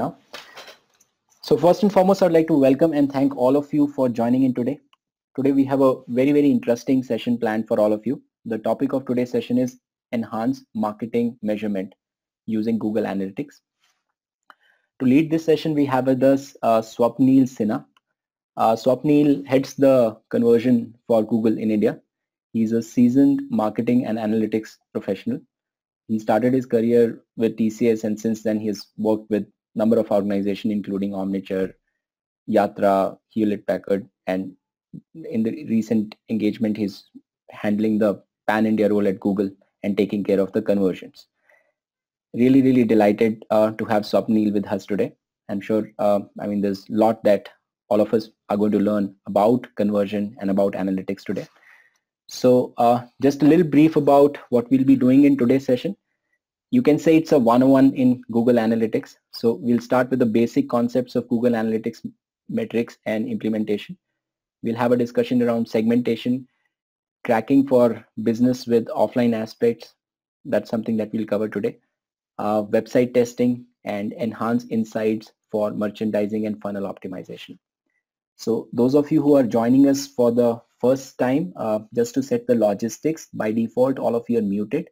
now. So first and foremost, I'd like to welcome and thank all of you for joining in today. Today we have a very interesting session planned for all of you. The topic of today's session is Enhance Marketing Measurement using Google Analytics. To lead this session, we have with us Swapnil Sinha. Swapnil heads the conversion for Google in India. He's a seasoned marketing and analytics professional. He started his career with TCS, and since then he has worked with a number of organizations including Omniture, Yatra, Hewlett Packard, and in the recent engagement he's handling the pan-India role at Google and taking care of the conversions. Really delighted to have Swapnil with us today. I'm sure, there's a lot that all of us are going to learn about conversion and about analytics today. So just a little brief about what we'll be doing in today's session. You can say it's a 101 in Google Analytics. So we'll start with the basic concepts of Google Analytics metrics and implementation. We'll have a discussion around segmentation, tracking for business with offline aspects. That's something that we'll cover today. Website testing and enhanced insights for merchandising and funnel optimization. So those of you who are joining us for the first time, just to set the logistics, by default, all of you are muted.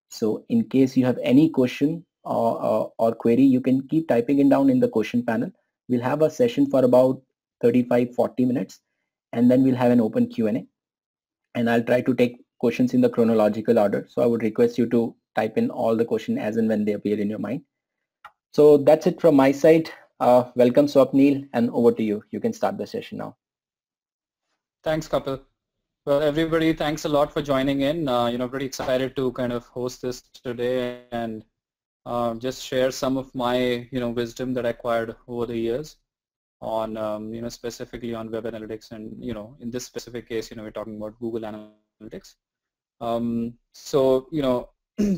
So in case you have any question or query, you can keep typing it down in the question panel. We'll have a session for about 35-40 minutes, and then we'll have an open Q&A. And I'll try to take questions in the chronological order. So I would request you to type in all the questions as and when they appear in your mind. So that's it from my side. Welcome, Swapnil, and over to you. You can start the session now. Thanks, Kapil. Well, everybody, thanks a lot for joining in. Pretty excited to kind of host this today and just share some of my, wisdom that I acquired over the years on, specifically on web analytics, and, in this specific case, we're talking about Google Analytics.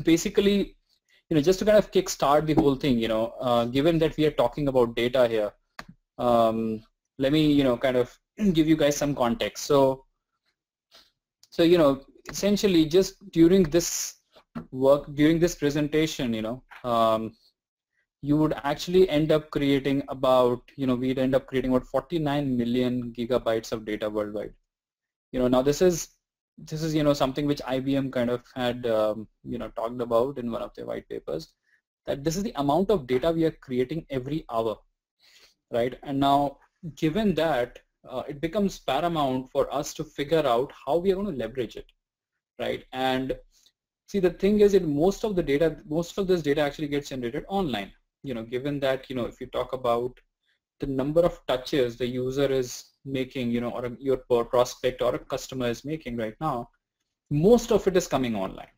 Basically, just to kind of kickstart the whole thing, given that we are talking about data here, let me, kind of give you guys some context. So essentially just during this work, during this presentation, you would actually end up creating about, we'd end up creating about 49 million gigabytes of data worldwide. Now this is something which IBM kind of had, talked about in one of their white papers, that this is the amount of data we are creating every hour, right? And now, given that, it becomes paramount for us to figure out how we are going to leverage it, right? And see, the thing is, most of this data actually gets generated online. Given that, if you talk about the number of touches the user is making, or your prospect or a customer is making right now, most of it is coming online,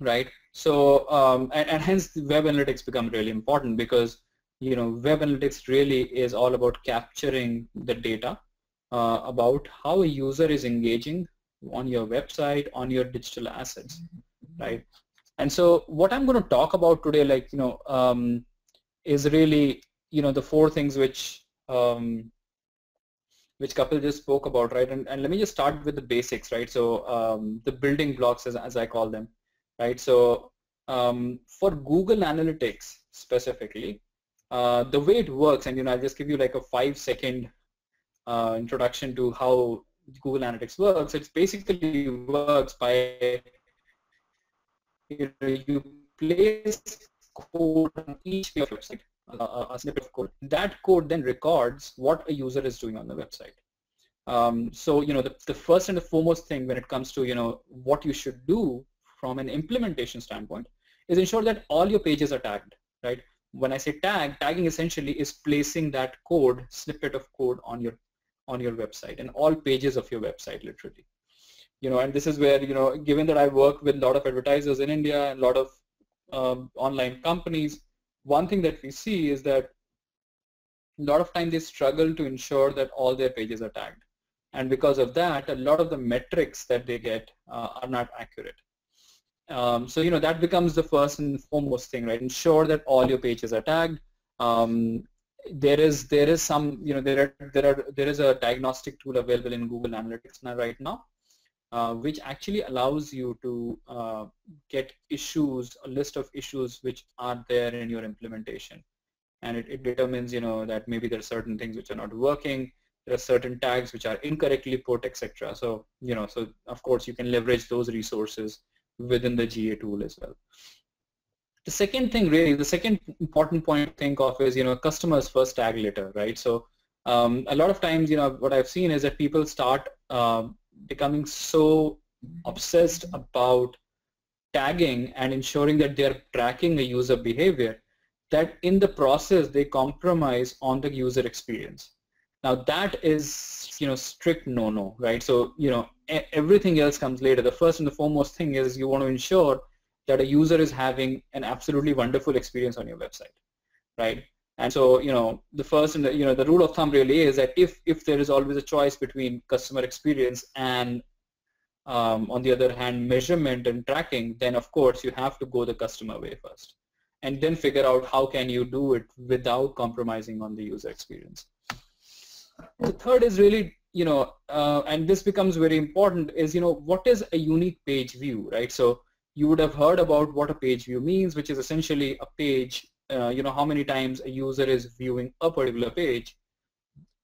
right? So, and hence web analytics become really important, because web analytics really is all about capturing the data about how a user is engaging on your website, on your digital assets, right? And so what I'm going to talk about today, is really, the four things which Kapil just spoke about, right? And let me just start with the basics, right? So the building blocks, as I call them, right? So for Google Analytics specifically, the way it works, and I'll just give you like a 5-second introduction to how Google Analytics works. It basically works by you place code on each page of your website, a snippet of code. That code then records what a user is doing on the website. So the first and the foremost thing when it comes to what you should do from an implementation standpoint is ensure that all your pages are tagged, right? When I say tagging essentially is placing that code, snippet of code on your website and all pages of your website, literally. And this is where, given that I work with a lot of advertisers in India and a lot of online companies, one thing that we see is that a lot of time they struggle to ensure that all their pages are tagged. And because of that, a lot of the metrics that they get are not accurate. So that becomes the first and foremost thing, right? Ensure that all your pages are tagged. There is some, there is a diagnostic tool available in Google Analytics right now, which actually allows you to get issues, a list of issues which are there in your implementation. and it determines, that maybe there are certain things which are not working, there are certain tags which are incorrectly put, etc. So, so of course you can leverage those resources within the GA tool as well. The second thing, really, the second important point to think of is, customers first, tag later, right? So a lot of times, what I've seen is that people start becoming so obsessed about tagging and ensuring that they're tracking a user behavior that in the process they compromise on the user experience. Now that is, strict no-no, right? So, everything else comes later. The first and the foremost thing is you want to ensure that a user is having an absolutely wonderful experience on your website, right? And so, the first and the rule of thumb really is that if there is always a choice between customer experience and on the other hand, measurement and tracking, then of course you have to go the customer way first, and then figure out how can you do it without compromising on the user experience. The third is really, and this becomes very important, is, what is a unique page view, right? So you would have heard about what a page view means, which is essentially a page, how many times a user is viewing a particular page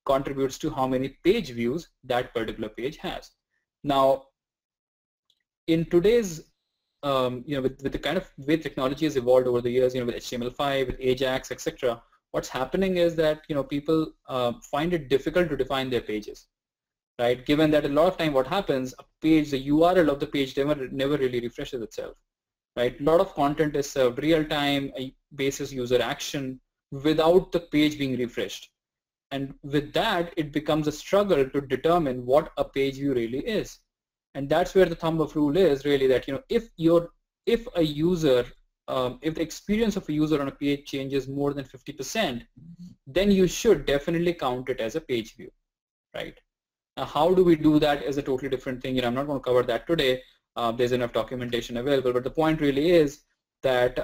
contributes to how many page views that particular page has. Now, in today's, with the kind of way technology has evolved over the years, with HTML5, with Ajax, etc., what's happening is that, people find it difficult to define their pages, right? Given that a lot of time what happens, a page, the URL of the page never really refreshes itself, right? A lot of content is served real time, basis user action, without the page being refreshed. And with that, it becomes a struggle to determine what a page view really is. And that's where the thumb of rule is really that, if a user, if the experience of a user on a page changes more than 50%, then you should definitely count it as a page view, right? Now, how do we do that is a totally different thing. I'm not going to cover that today. There's enough documentation available, but the point really is that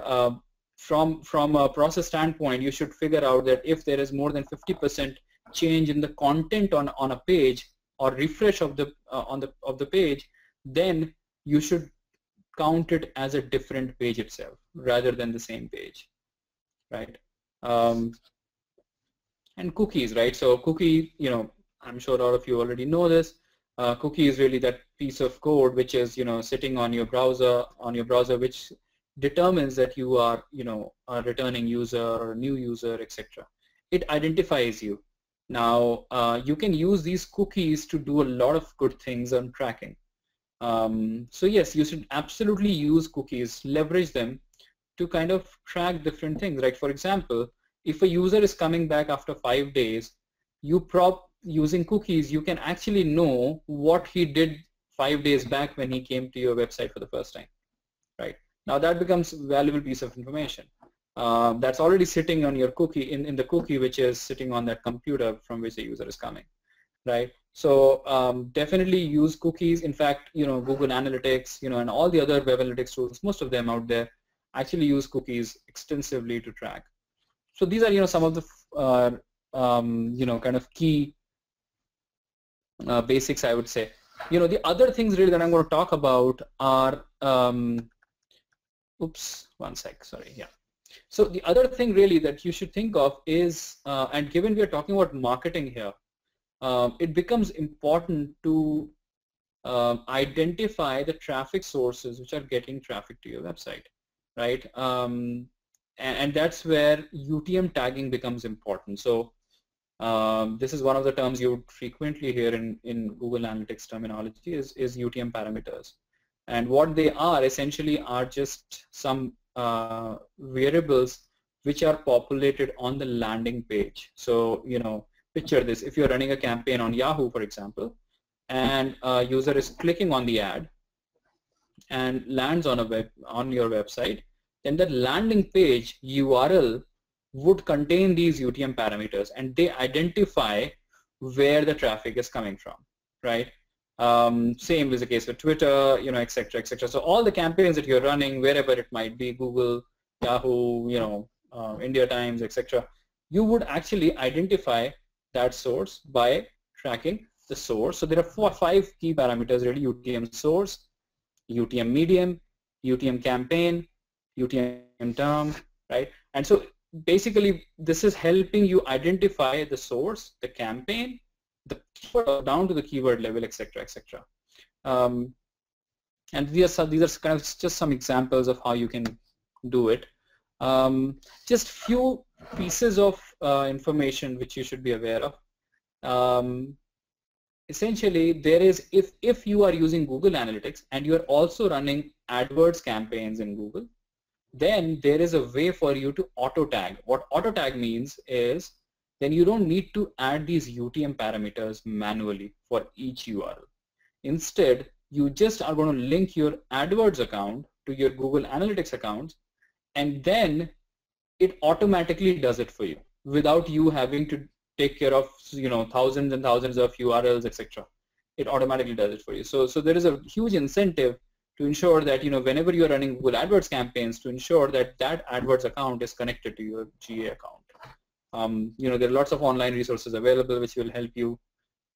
from a process standpoint, you should figure out that if there is more than 50% change in the content on a page or refresh of the page, then you should count it as a different page itself rather than the same page, right? And cookies, right? So cookie, I'm sure a lot of you already know this. Cookie is really that piece of code which is, sitting on your browser, which determines that you are, a returning user or a new user, etc. It identifies you. Now, you can use these cookies to do a lot of good things on tracking. So yes, you should absolutely use cookies, leverage them to kind of track different things, right? For example, if a user is coming back after 5 days, using cookies, you can actually know what he did 5 days back when he came to your website for the first time, right? Now that becomes a valuable piece of information. That's already sitting on your cookie, in the cookie which is sitting on that computer from which the user is coming, right? So definitely use cookies. In fact, Google Analytics, and all the other web analytics tools, most of them out there actually use cookies extensively to track. So these are, some of the, kind of key basics, I would say. The other things really that I'm going to talk about are, oops, one sec, sorry, yeah. So the other thing really that you should think of is, and given we are talking about marketing here, it becomes important to identify the traffic sources which are getting traffic to your website, right? And that's where UTM tagging becomes important. So this is one of the terms you would frequently hear in Google Analytics terminology is UTM parameters. And what they are essentially are just some variables which are populated on the landing page. So, picture this, if you're running a campaign on Yahoo, for example, and a user is clicking on the ad and lands on your website, then the landing page URL would contain these UTM parameters, and they identify where the traffic is coming from, right? Same is the case with Twitter, etc., etc. So all the campaigns that you're running, wherever it might be, Google, Yahoo, India Times, etc., you would actually identify that source by tracking the source. So there are 5 key parameters really: UTM source, UTM medium, UTM campaign, UTM term, right? And so basically this is helping you identify the source, the campaign, the keyword down to the keyword level, etc., etc. And these are kind of just some examples of how you can do it. Just few pieces of information which you should be aware of. Essentially, there is, if you are using Google Analytics and you are also running AdWords campaigns in Google, then there is a way for you to auto tag. What auto tag means is then you don't need to add these UTM parameters manually for each URL. Instead, you just are going to link your AdWords account to your Google Analytics account, and then it automatically does it for you without you having to take care of thousands and thousands of URLs, etc. It automatically does it for you. So there is a huge incentive to ensure that whenever you're running Google AdWords campaigns, to ensure that that AdWords account is connected to your GA account. There are lots of online resources available which will help you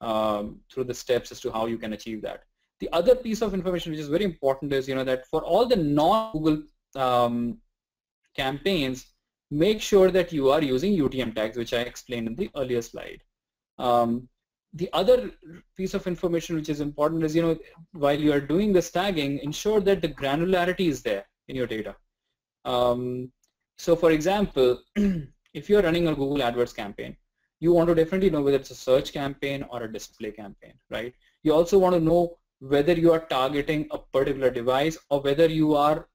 through the steps as to how you can achieve that. The other piece of information which is very important is that for all the non-Google campaigns, make sure that you are using UTM tags, which I explained in the earlier slide. The other piece of information which is important is, while you are doing this tagging, ensure that the granularity is there in your data. So for example, if you're running a Google AdWords campaign, you want to definitely know whether it's a search campaign or a display campaign, right? You also want to know whether you are targeting a particular device, or whether you are,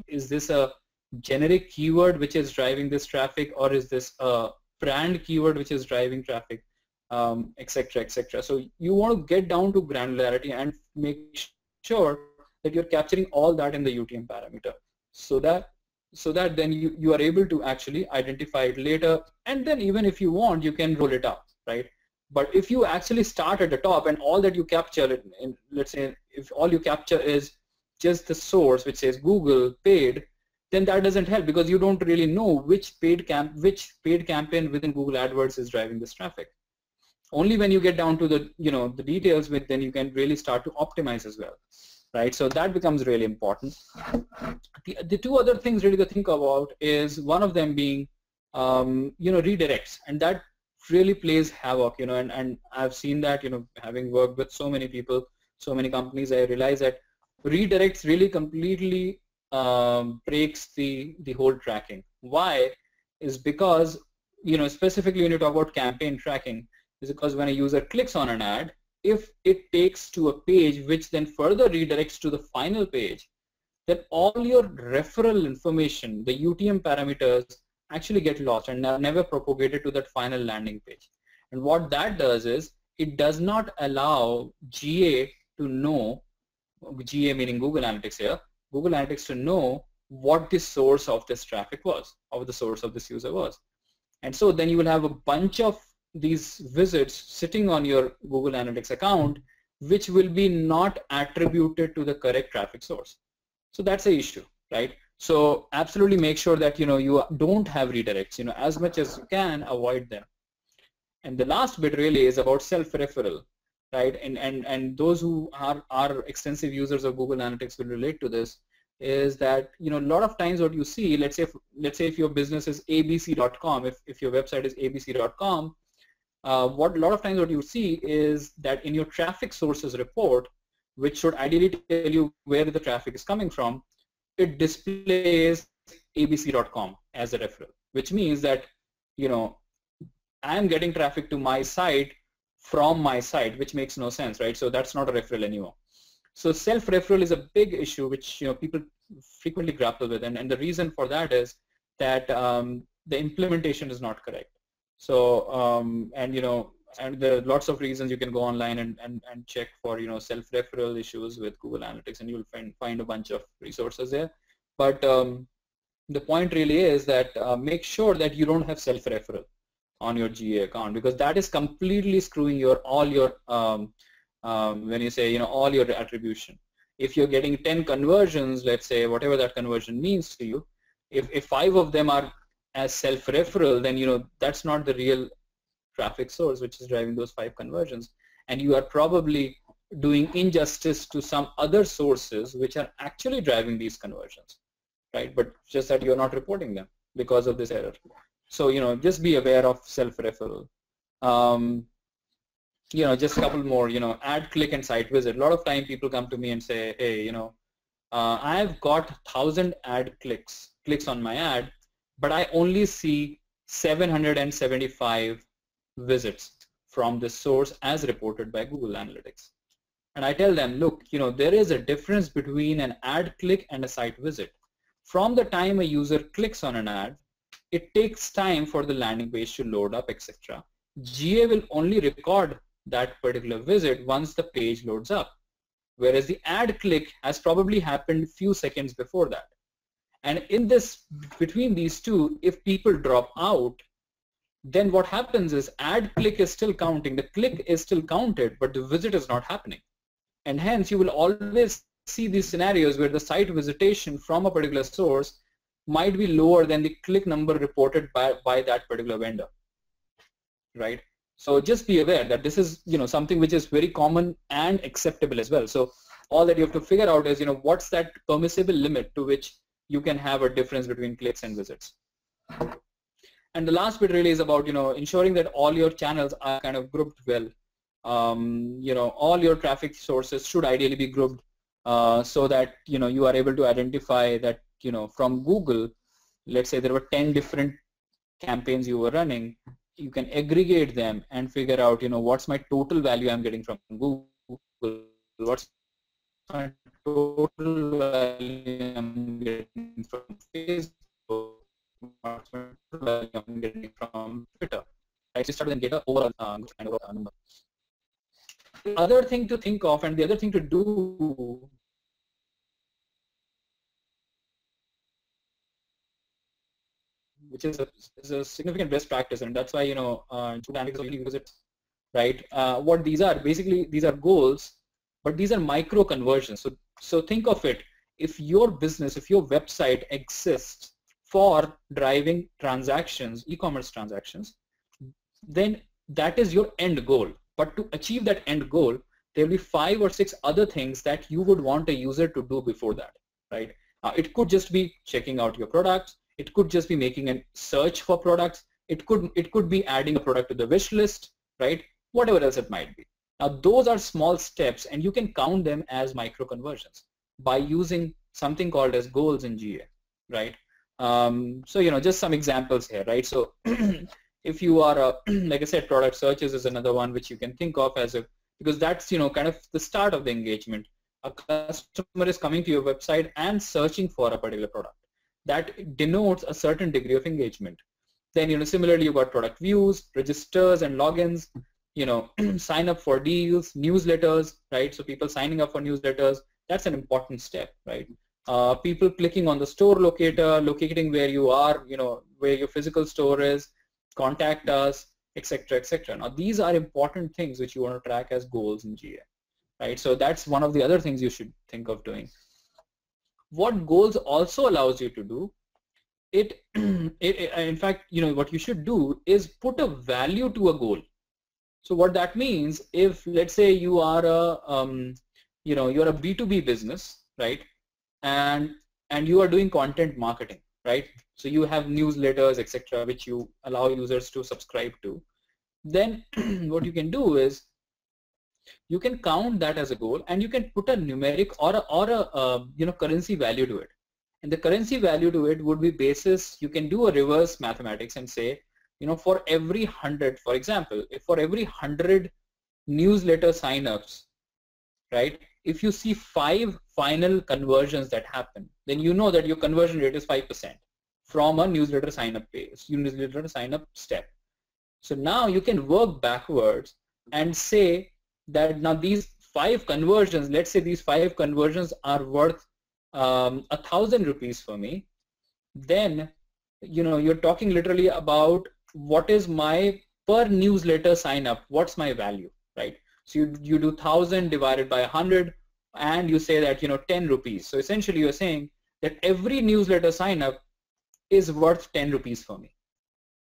is this a generic keyword which is driving this traffic, or is this a brand keyword which is driving traffic, etc., etc. So you want to get down to granularity and make sure that you're capturing all that in the UTM parameter, so that then you are able to actually identify it later, and then even if you want, you can roll it up, right? But if you actually start at the top and all that you capture, let's say if all you capture is just the source which says Google paid, then that doesn't help, because you don't really know which paid campaign within Google AdWords is driving this traffic. Only when you get down to the the details, then you can really start to optimize as well, right? So that becomes really important. The two other things really to think about is, one of them being redirects, and that really plays havoc, and I've seen that, having worked with so many people, so many companies, I realize that redirects really completely breaks the whole tracking. Why? Is because, specifically when you talk about campaign tracking, is because when a user clicks on an ad, if it takes to a page which then further redirects to the final page, then all your referral information, the UTM parameters, actually get lost and are never propagated to that final landing page. And what that does is, it does not allow GA to know, GA meaning Google Analytics here, Google Analytics to know what the source of this traffic was, or the source of this user was. And so then you will have a bunch of these visits sitting on your Google Analytics account, which will be not attributed to the correct traffic source. So that's the issue, right? So absolutely make sure that you don't have redirects. As much as you can, avoid them. And the last bit really is about self-referral, right? And those who are extensive users of Google Analytics will relate to this. Is that a lot of times what you see, let's say if your business is abc.com, if your website is abc.com, what a lot of times what you see is that in your traffic sources report, which should ideally tell you where the traffic is coming from, it displays abc.com as a referral, which means that I am getting traffic to my site from my site, which makes no sense, right? So that's not a referral anymore. So self-referral is a big issue which people frequently grapple with, and the reason for that is that the implementation is not correct. So and there are lots of reasons. You can go online and check for self-referral issues with Google Analytics, and you'll find a bunch of resources there. But the point really is that make sure that you don't have self-referral on your GA account, because that is completely screwing all your when you say all your attribution. If you're getting 10 conversions, let's say, whatever that conversion means to you, if 5 of them are as self-referral, then that's not the real traffic source which is driving those 5 conversions, and you are probably doing injustice to some other sources which are actually driving these conversions, right? But just that you're not reporting them. because of this error. So, just be aware of self-referral. Just a couple more, ad, click, and site visit. A lot of time people come to me and say, hey, I've got 1,000 ad clicks on my ad, but I only see 775 visits from this source as reported by Google Analytics. And I tell them, look, there is a difference between an ad click and a site visit. From the time a user clicks on an ad, it takes time for the landing page to load up, etc. GA will only record that particular visit once the page loads up, whereas the ad click has probably happened few seconds before that. And in this, between these two, if people drop out, then what happens is ad click is still counting, the click is still counted, but the visit is not happening. And hence you will always see these scenarios where the site visitation from a particular source might be lower than the click number reported by that particular vendor, right? So just be aware that this is something which is very common and acceptable as well. So all that you have to figure out is what's that permissible limit to which you can have a difference between clicks and visits. And the last bit really is about ensuring that all your channels are kind of grouped well. All your traffic sources should ideally be grouped so that you are able to identify that from Google, let's say there were 10 different campaigns you were running, you can aggregate them and figure out what's my total value I'm getting from Google, what's my total value I'm getting from Facebook, what's my total value I'm getting from Twitter. Right, so start with get an overall number. The other thing to think of and the other thing to do which is a significant best practice, and that's why use it, right? What these are, basically these are goals, but these are micro conversions. So think of it, if your business, if your website exists for driving transactions, e-commerce transactions, then that is your end goal. But to achieve that end goal, there will be 5 or 6 other things that you would want a user to do before that, right? It could just be checking out your products. It could just be making a search for products. It could be adding a product to the wish list, right? Whatever else it might be. Now those are small steps, and you can count them as micro conversions by using something called as goals in GA, right? So just some examples here, right? So if you are like I said, product searches is another one which you can think of as because that's kind of the start of the engagement. A customer is coming to your website and searching for a particular product. That denotes a certain degree of engagement. Then similarly you've got product views, registers and logins, sign up for deals, newsletters, right? So people signing up for newsletters, that's an important step, right? People clicking on the store locator, locating where you are, where your physical store is, contact us, etc., etc. Now these are important things which you want to track as goals in GA, right? So that's one of the other things you should think of doing. What goals also allows you to do, in fact, what you should do is put a value to a goal. So what that means, if let's say you are you're a B2B business, right? And you are doing content marketing, right? So you have newsletters, etc., which you allow users to subscribe to. Then what you can do is you can count that as a goal, and you can put a numeric or a currency value to it. And the currency value to it would be basis. You can do a reverse mathematics and say, for every 100, for example, if for every 100 newsletter signups, right? If you see 5 final conversions that happen, then you know that your conversion rate is 5% from a newsletter sign up page, newsletter sign up step. So now you can work backwards and say that now these 5 conversions, let's say these 5 conversions are worth 1,000 rupees for me. Then you're talking literally about what is my per newsletter sign up, what's my value, right? So you do 1,000 divided by 100, and you say that 10 rupees. So essentially you're saying that every newsletter sign up is worth 10 rupees for me,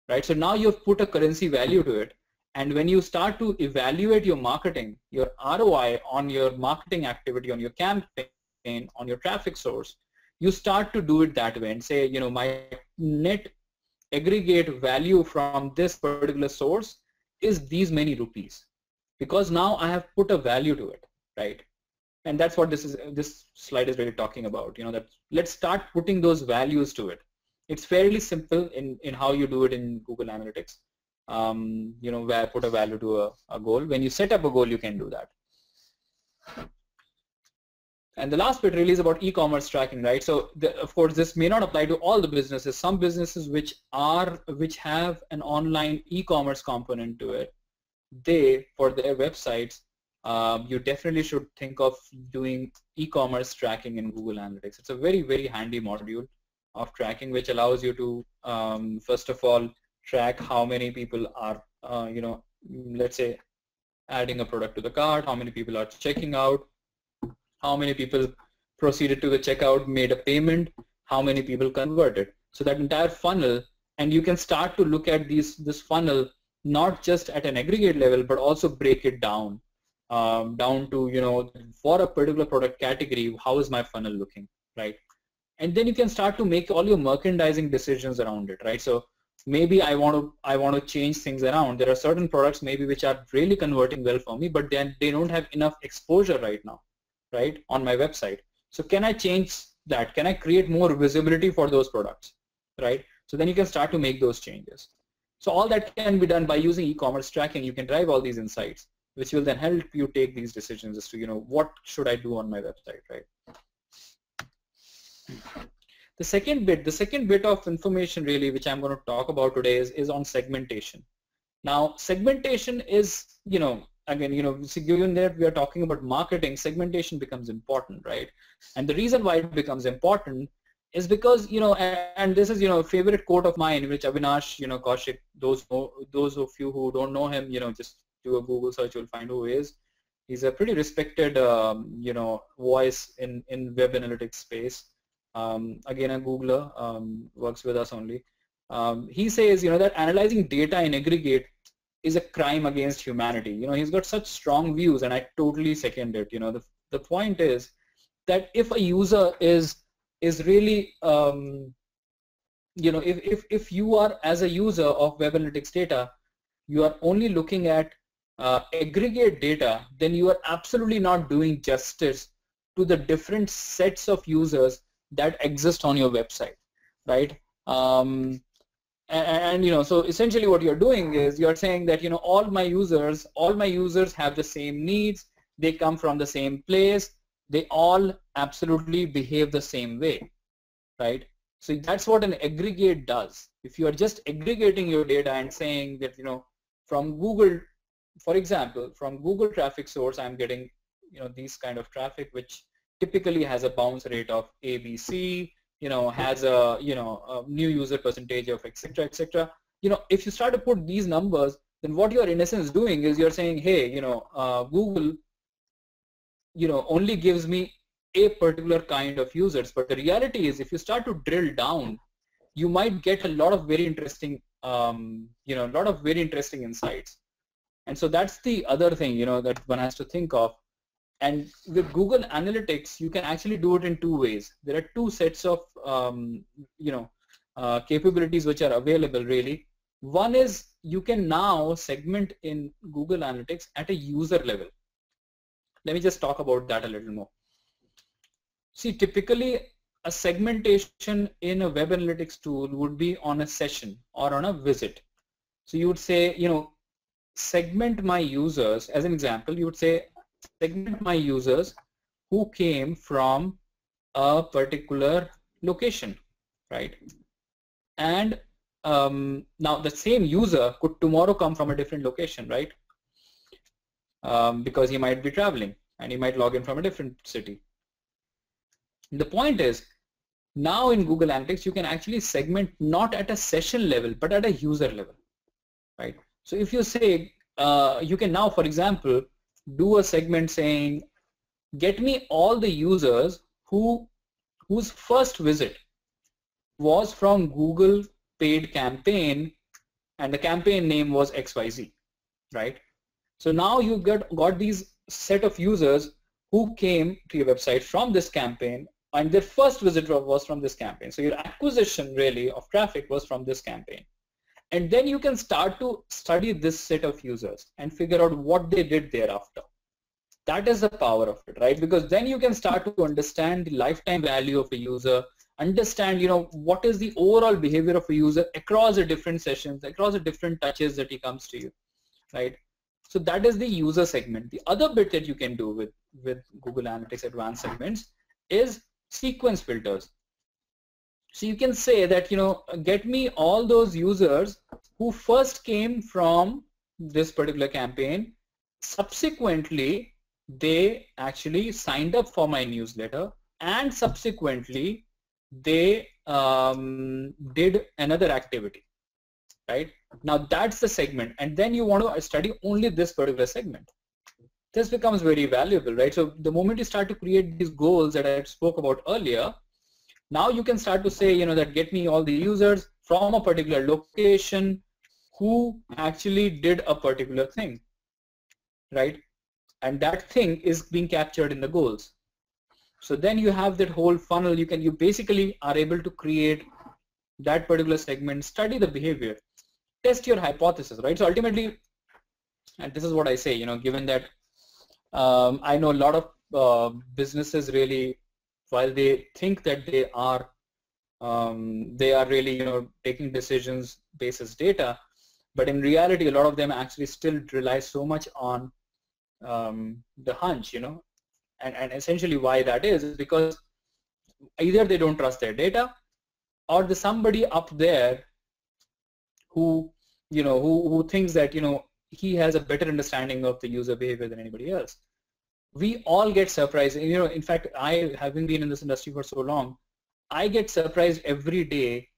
right? So now you've put a currency value to it, and when you start to evaluate your marketing, your ROI on your marketing activity, on your campaign, on your traffic source, you start to do it that way and say, my net aggregate value from this particular source is these many rupees, because now I have put a value to it, right? And that's what this slide is really talking about, that let's start putting those values to it. It's fairly simple in how you do it in Google Analytics, where put a value to a goal. When you set up a goal, you can do that. And the last bit really is about e-commerce tracking, right? So of course, this may not apply to all the businesses. Some businesses which have an online e-commerce component to it, they, for their websites, you definitely should think of doing e-commerce tracking in Google Analytics. It's a very, very handy module of tracking, which allows you to, first of all, track how many people are, let's say, adding a product to the cart, how many people are checking out, how many people proceeded to the checkout, made a payment, how many people converted. So that entire funnel, and you can start to look at this funnel not just at an aggregate level, but also break it down, down to, for a particular product category, how is my funnel looking, right? And then you can start to make all your merchandising decisions around it, right? So maybe I want to change things around. There are certain products maybe which are really converting well for me, but then they don't have enough exposure right now, right, on my website. So can I change that? Can I create more visibility for those products, right? So then you can start to make those changes. So all that can be done by using e-commerce tracking. You can drive all these insights, which will then help you take these decisions as to, what should I do on my website, right? The second bit of information really, which I'm going to talk about today is on segmentation. Now, segmentation is, again, given that we are talking about marketing, segmentation becomes important, right? And the reason why it becomes important is because, and this is, a favorite quote of mine, which Avinash, Kaushik, those of you who don't know him, just do a Google search, you'll find who he is. He's a pretty respected, voice in web analytics space. Again, a Googler, works with us only. He says, that analyzing data in aggregate is a crime against humanity. He's got such strong views, and I totally second it. The point is that if a user is really, if you are, as a user of web analytics data, you are only looking at aggregate data, then you are absolutely not doing justice to the different sets of users that exist on your website, right? So essentially what you're doing is you're saying that, all my users have the same needs, they come from the same place, they all absolutely behave the same way, right? So that's what an aggregate does. If you are just aggregating your data and saying that, from Google, for example, from Google traffic source, I'm getting, these kind of traffic, which typically has a bounce rate of ABC, has a, a new user percentage of etc., etc. If you start to put these numbers, then what you're in essence doing is you're saying, hey, Google, only gives me a particular kind of users. But the reality is, if you start to drill down, you might get a lot of very interesting, insights. And so that's the other thing, that one has to think of. And with Google Analytics, you can actually do it in two ways. There are two sets of, capabilities which are available really. One is you can now segment in Google Analytics at a user level. Let me just talk about that a little more. See, typically a segmentation in a web analytics tool would be on a session or on a visit. So you would say, segment my users. As an example, you would say, segment my users who came from a particular location, right? And now the same user could tomorrow come from a different location, right? Because he might be traveling and he might log in from a different city. The point is, now in Google Analytics, you can actually segment not at a session level, but at a user level, right? So if you say, you can now, for example, do a segment saying, get me all the users whose first visit was from Google paid campaign, and the campaign name was XYZ, right? So now you got these set of users who came to your website from this campaign, and their first visit was from this campaign. So your acquisition really of traffic was from this campaign. And then you can start to study this set of users and figure out what they did thereafter. That is the power of it, right? Because then you can start to understand the lifetime value of a user, understand, what is the overall behavior of a user across the different sessions, across the different touches that he comes to you, right? So that is the user segment. The other bit that you can do with Google Analytics Advanced Segments is sequence filters. So you can say that, get me all those users who first came from this particular campaign. Subsequently, they actually signed up for my newsletter, and subsequently they did another activity, right? Now that's the segment, and then you want to study only this particular segment. This becomes very valuable, right? So the moment you start to create these goals that I spoke about earlier, now you can start to say, that get me all the users from a particular location who actually did a particular thing, right? And that thing is being captured in the goals. So then you have that whole funnel. You basically are able to create that particular segment, study the behavior, test your hypothesis, right? So ultimately, and this is what I say, given that I know a lot of businesses really, while they think that they are really, taking decisions basis data, but in reality, a lot of them actually still rely so much on the hunch, and essentially why that is because either they don't trust their data, or there's somebody up there who, who thinks that, he has a better understanding of the user behavior than anybody else. We all get surprised. In fact, I, having been in this industry for so long, I get surprised every day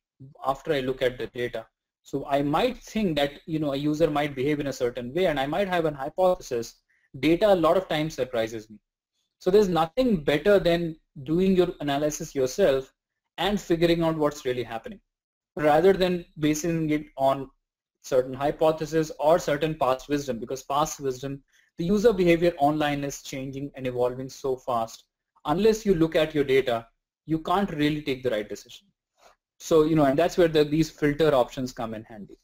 after I look at the data. So I might think that, a user might behave in a certain way, and I might have an hypothesis. Data a lot of times surprises me. So there's nothing better than doing your analysis yourself and figuring out what's really happening, rather than basing it on certain hypothesis or certain past wisdom, because past wisdom, the user behavior online is changing and evolving so fast. Unless you look at your data, you can't really take the right decision. So, and that's where these filter options come in handy.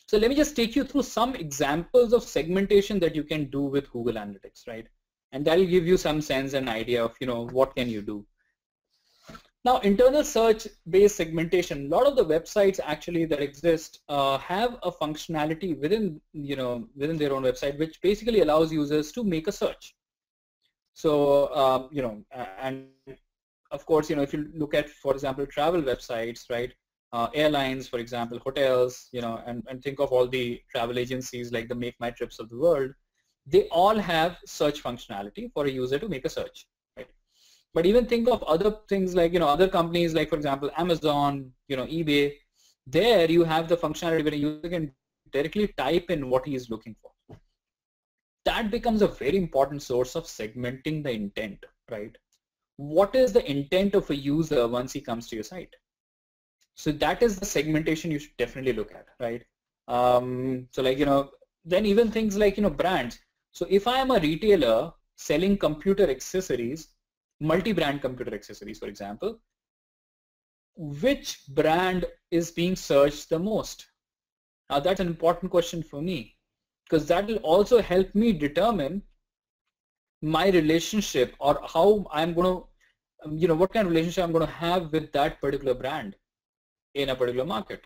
So let me just take you through some examples of segmentation that you can do with Google Analytics, right? And that will give you some sense and idea of, what can you do. Now, internal search-based segmentation, a lot of the websites actually that exist have a functionality within, within their own website, which basically allows users to make a search. So, and of course, if you look at, for example, travel websites, right? Airlines, for example, hotels, and think of all the travel agencies like the Make My Trips of the world, they all have search functionality for a user to make a search, right? But even think of other things like, other companies like, for example, Amazon, eBay, there you have the functionality where a user can directly type in what he is looking for. That becomes a very important source of segmenting the intent, right? What is the intent of a user once he comes to your site? So that is the segmentation you should definitely look at, right? So like, then even things like, brands. So if I am a retailer selling computer accessories, multi-brand computer accessories, for example, which brand is being searched the most? Now that's an important question for me, because that will also help me determine my relationship, or how I'm going to, what kind of relationship I'm going to have with that particular brand in a particular market,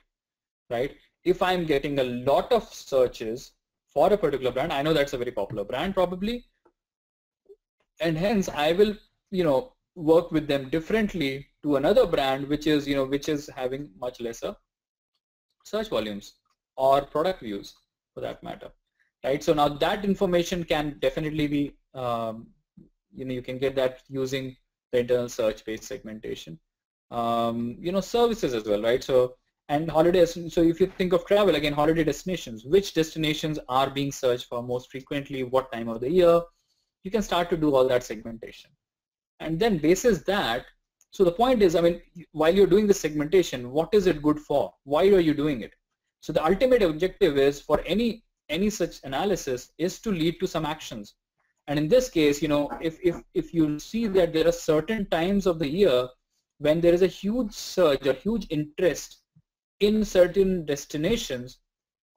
right? If I'm getting a lot of searches for a particular brand, I know that's a very popular brand probably, and hence I will, work with them differently to another brand which is, which is having much lesser search volumes or product views for that matter, right? So now that information can definitely be, you can get that using the internal search-based segmentation. Services as well, right? So, and holidays. So if you think of travel, again, holiday destinations, which destinations are being searched for most frequently, what time of the year, you can start to do all that segmentation. And then basis that, so the point is, while you're doing the segmentation, what is it good for? Why are you doing it? So the ultimate objective is for any such analysis is to lead to some actions. And in this case, if you see that there are certain times of the year when there is a huge surge or huge interest in certain destinations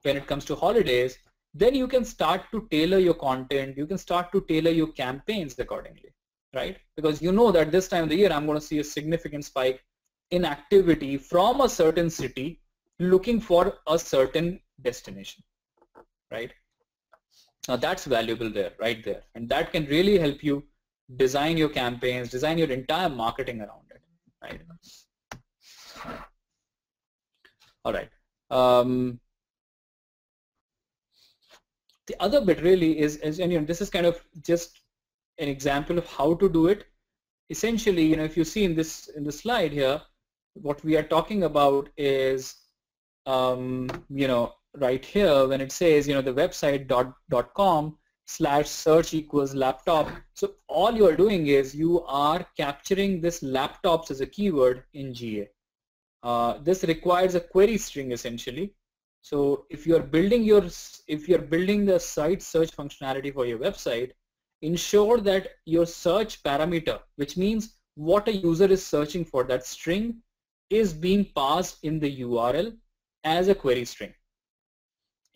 when it comes to holidays, then you can start to tailor your content, you can start to tailor your campaigns accordingly, right? Because you know that this time of the year I'm going to see a significant spike in activity from a certain city looking for a certain destination, right? Now that's valuable there, right there. And that can really help you design your campaigns, design your entire marketing around it, right? All right. The other bit really is and this is kind of just an example of how to do it. Essentially, if you see in the slide here, what we are talking about is, right here when it says, the website .com/search equals laptop. So all you are doing is you are capturing this laptops as a keyword in GA. This requires a query string essentially. So if you're building the site search functionality for your website, ensure that your search parameter, which means what a user is searching for, that string, is being passed in the URL as a query string.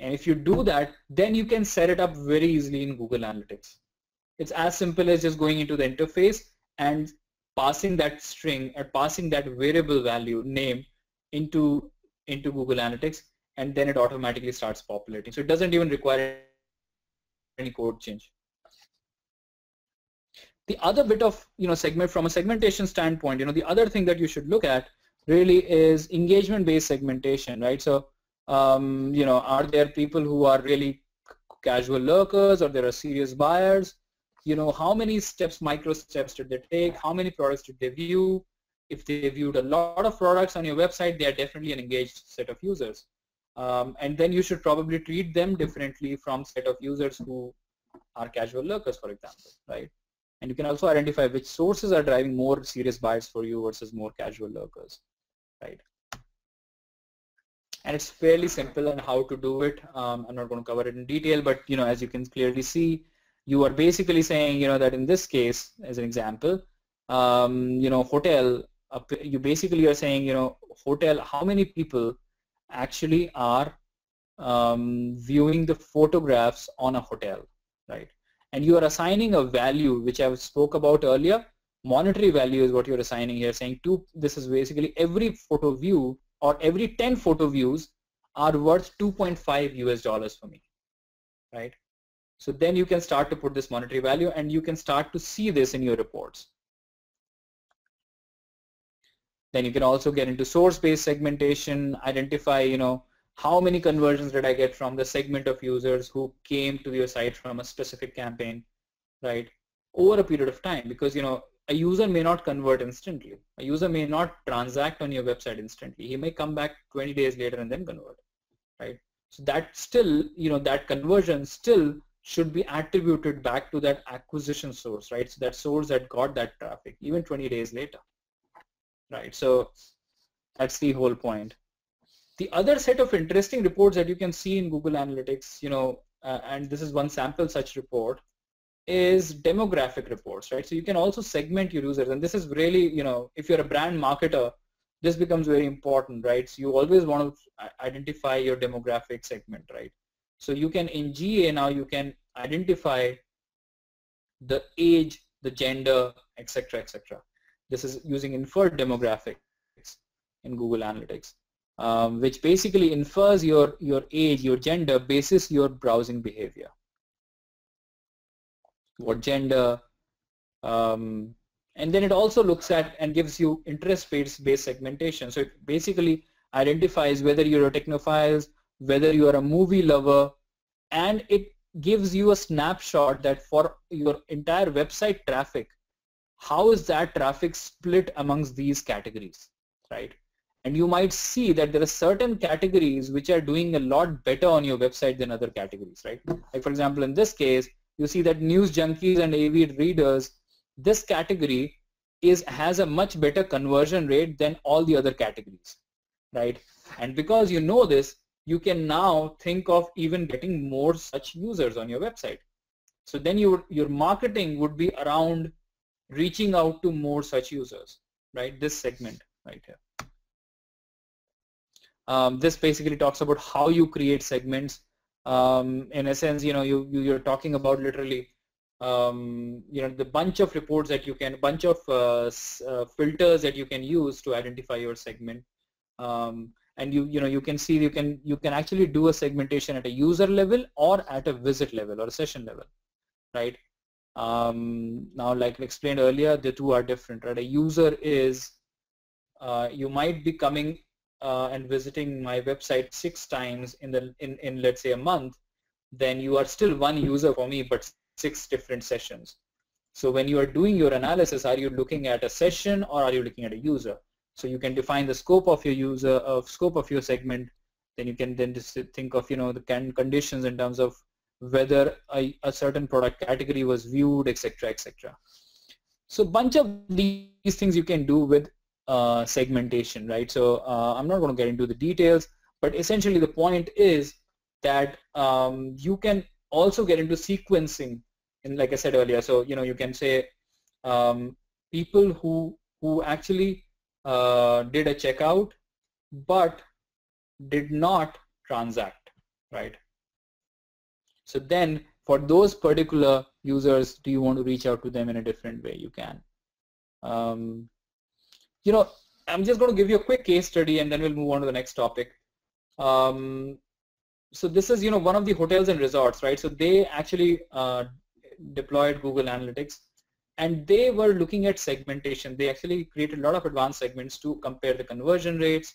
And if you do that, then you can set it up very easily in Google Analytics. It's as simple as just going into the interface and passing that string or passing that variable value name into Google Analytics, and then it automatically starts populating. So it doesn't even require any code change. The other bit of from a segmentation standpoint, the other thing that you should look at really is engagement-based segmentation, right? So are there people who are really casual lurkers, or there are serious buyers? How many steps, micro steps did they take? How many products did they view? If they viewed a lot of products on your website, they are definitely an engaged set of users. And then you should probably treat them differently from set of users who are casual lurkers, for example, right? And you can also identify which sources are driving more serious buyers for you versus more casual lurkers, right? And it's fairly simple on how to do it. I'm not going to cover it in detail, but as you can clearly see, you are basically saying that in this case, as an example, hotel. You basically are saying hotel. How many people actually are viewing the photographs on a hotel, right? And you are assigning a value which I spoke about earlier. Monetary value is what you're assigning here, saying this is basically every photo view or every 10 photo views are worth $2.5 for me, right? So then you can start to put this monetary value, and you can start to see this in your reports. Then you can also get into source-based segmentation, identify, how many conversions did I get from the segment of users who came to your site from a specific campaign, right, over a period of time. Because, a user may not convert instantly. A user may not transact on your website instantly. He may come back 20 days later and then convert, right? So that still, that conversion still should be attributed back to that acquisition source, right? So that source that got that traffic, even 20 days later, right? So that's the whole point. The other set of interesting reports that you can see in Google Analytics, and this is one sample such report, is demographic reports, right? So you can also segment your users, and this is really, if you're a brand marketer, this becomes very important, right? So you always want to identify your demographic segment, right? So you can, in GA now, you can identify the age, the gender, etc., etc. This is using inferred demographics in Google Analytics. Which basically infers your age, your gender, basis your browsing behavior. What gender, and then it also looks at and gives you interest-based segmentation. So it basically identifies whether you're a technophile, whether you are a movie lover, and it gives you a snapshot that for your entire website traffic, how is that traffic split amongst these categories, right? And you might see that there are certain categories which are doing a lot better on your website than other categories, right? Like for example, in this case, you see that news junkies and avid readers, this category has a much better conversion rate than all the other categories, right? And because you know this, you can now think of even getting more such users on your website. So then your marketing would be around reaching out to more such users, right? This segment right here. This basically talks about how you create segments. In essence, you're talking about literally, the bunch of reports that you can, bunch of filters that you can use to identify your segment. And you can see you can actually do a segmentation at a user level or at a visit level or a session level, right? Now, like I explained earlier, the two are different, right? A user is you might be coming and visiting my website 6 times in let's say a month. Then you are still one user for me, but 6 different sessions. So when you are doing your analysis, are you looking at a session or are you looking at a user? So you can define the scope of your user, scope of your segment. Then you can then just think of the conditions in terms of whether a certain product category was viewed, etc., etc. So a bunch of these things you can do with segmentation, right? So I'm not going to get into the details, but essentially the point is that you can also get into sequencing, and like I said earlier, so you can say people who actually did a checkout but did not transact, right? So then for those particular users, do you want to reach out to them in a different way? You can. I'm just going to give you a quick case study and then we'll move on to the next topic. So this is one of the hotels and resorts, right? So they actually deployed Google Analytics and they were looking at segmentation. They actually created a lot of advanced segments to compare the conversion rates,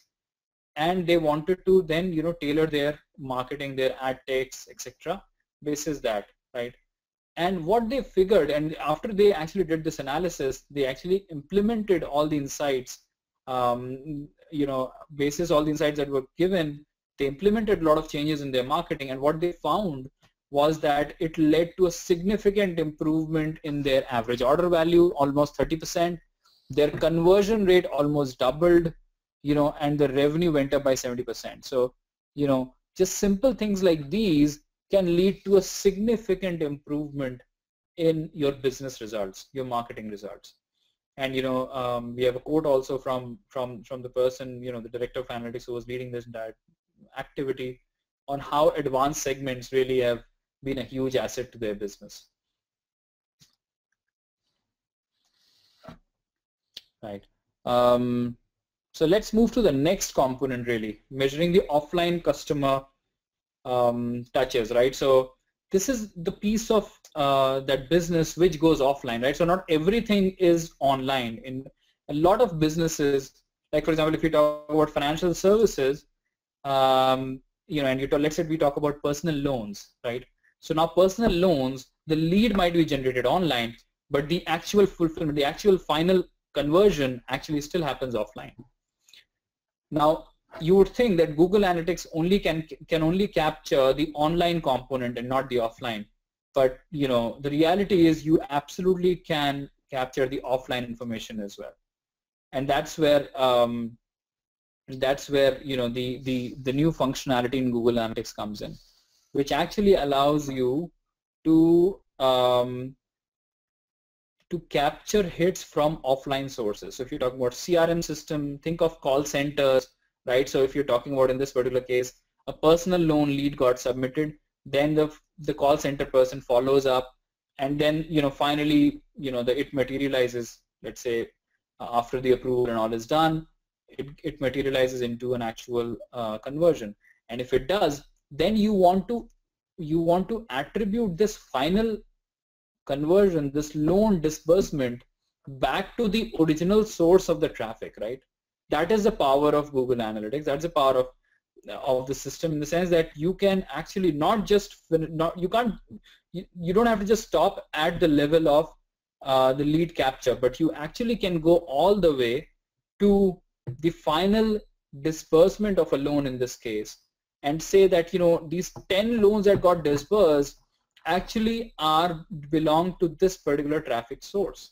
and they wanted to then tailor their marketing, their ad techs, etc. basis that, right? And what they figured, and after they actually did this analysis, they actually implemented all the insights, basis all the insights that were given. They implemented a lot of changes in their marketing, and what they found was that it led to a significant improvement in their average order value, almost 30%. Their conversion rate almost doubled, and the revenue went up by 70%. So, just simple things like these can lead to a significant improvement in your business results, your marketing results. And we have a quote also from the person, the director of analytics who was leading this activity, on how advanced segments really have been a huge asset to their business. Right. So let's move to the next component, really, measuring the offline customer touches, right? So this is the piece of that business which goes offline, right? So not everything is online. In a lot of businesses, like for example, if you talk about financial services, and let's say we talk about personal loans, right? So now personal loans, the lead might be generated online, but the actual fulfillment, the actual final conversion actually still happens offline. Now, you would think that Google Analytics only can only capture the online component and not the offline. But the reality is you absolutely can capture the offline information as well. And that's where the new functionality in Google Analytics comes in, which actually allows you to capture hits from offline sources. So if you're talking about CRM system, think of call centers, right? So if you're talking about, in this particular case, a personal loan lead got submitted, then the call center person follows up, and then finally it materializes, let's say after the approval and all is done, it materializes into an actual conversion. And if it does, then you want to attribute this final conversion, this loan disbursement, back to the original source of the traffic, right? That is the power of Google Analytics. That's the power of the system, in the sense that you can actually not just you don't have to just stop at the level of the lead capture, but you actually can go all the way to the final disbursement of a loan in this case, and say that these 10 loans that got disbursed actually belong to this particular traffic source,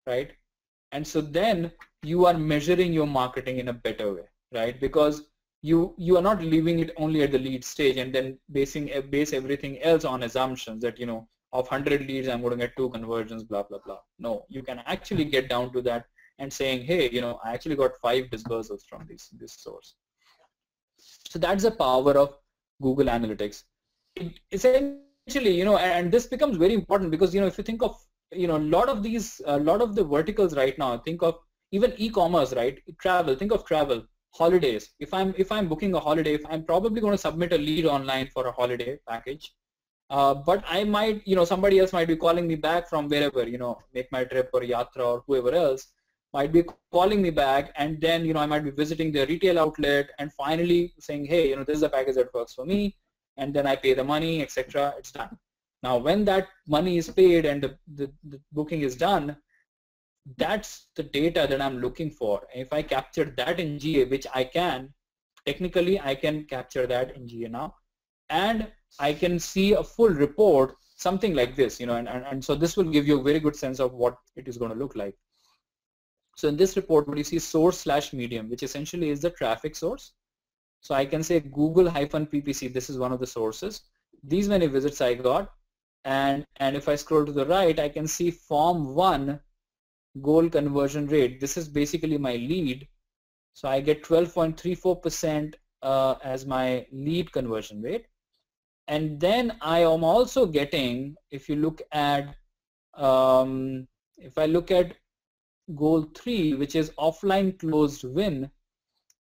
right? And so then you are measuring your marketing in a better way, right? Because you are not leaving it only at the lead stage and then base everything else on assumptions that of 100 leads, I'm going to get 2 conversions, blah, blah, blah. No, you can actually get down to that and saying, hey, I actually got 5 dispersals from this source. So that's the power of Google Analytics. It essentially, and this becomes very important because, if you think of, a lot of the verticals right now, think of even e-commerce, right? Travel, think of travel, holidays. If I'm booking a holiday, I'm probably going to submit a lead online for a holiday package. But I might, somebody else might be calling me back from wherever, Make My Trip or Yatra or whoever else might be calling me back, and then, I might be visiting their retail outlet and finally saying, hey, this is a package that works for me, and then I pay the money, etc. It's done. Now, when that money is paid and the booking is done, that's the data that I'm looking for. And if I capture that in GA, which I can, technically I can capture that in GA now, and I can see a full report, something like this, and so this will give you a very good sense of what it is going to look like. So in this report, what you see source/medium, which essentially is the traffic source. So I can say Google-PPC, this is one of the sources. These many visits I got, and if I scroll to the right, I can see form 1 goal conversion rate. This is basically my lead. So I get 12.34% as my lead conversion rate. And then I am also getting, if you look at, if I look at goal 3, which is offline closed win,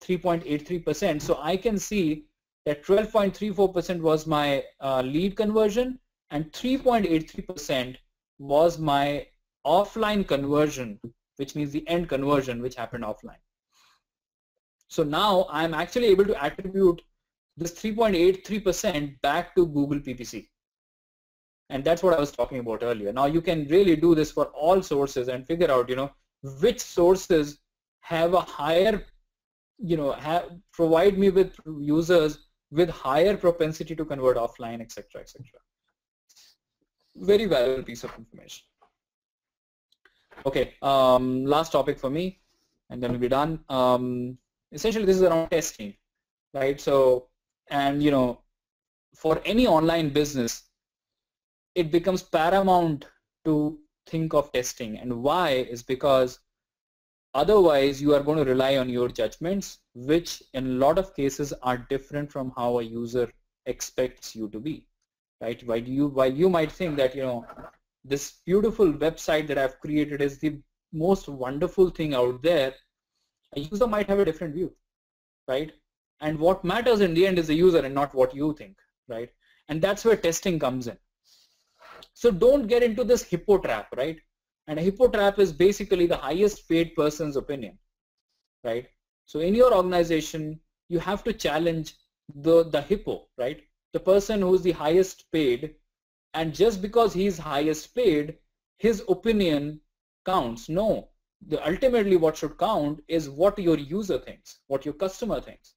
3.83%. So I can see that 12.34% was my lead conversion, and 3.83% was my offline conversion, which means the end conversion which happened offline. So now I'm actually able to attribute this 3.83% back to Google PPC. And that's what I was talking about earlier. Now you can really do this for all sources and figure out, which sources have a higher, provide me with users with higher propensity to convert offline, etc., etc. Very valuable piece of information. Okay, last topic for me, and then we'll be done. Essentially, this is around testing, right? So, and for any online business, it becomes paramount to think of testing. And why is because otherwise you are going to rely on your judgments, which in a lot of cases are different from how a user expects you to be, right? While you might think that, this beautiful website that I've created is the most wonderful thing out there, a user might have a different view, right? And what matters in the end is the user and not what you think, right? And that's where testing comes in. So don't get into this hippo trap, right? And a hippo trap is basically the highest paid person's opinion, right? So in your organization, you have to challenge the hippo, right? The person who's the highest paid, and just because he's highest paid, his opinion counts. No, ultimately what should count is what your user thinks, what your customer thinks.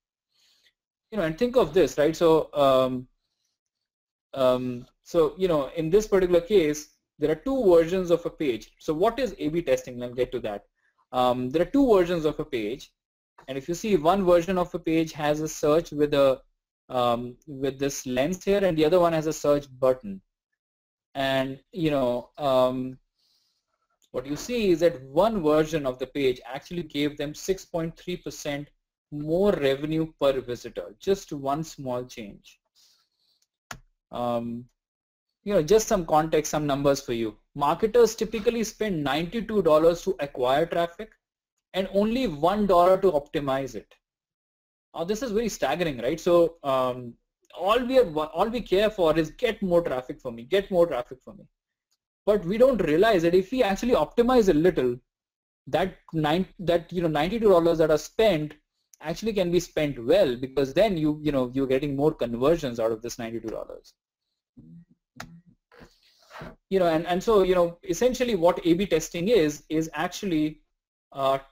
And think of this, right? So, in this particular case, there are 2 versions of a page. So what is A/B testing? I'll get to that. There are 2 versions of a page, and if you see, one version of a page has a search with a with this lens here, and the other one has a search button. And what you see is that one version of the page actually gave them 6.3% more revenue per visitor. Just one small change. Just some context, some numbers for you. Marketers typically spend $92 to acquire traffic and only $1 to optimize it. Now this is very staggering, right? So all we care for is get more traffic for me, get more traffic for me. But we don't realize that if we actually optimize a little, that $92 that are spent actually can be spent well, because then you're getting more conversions out of this $92. And so essentially what A/B testing is actually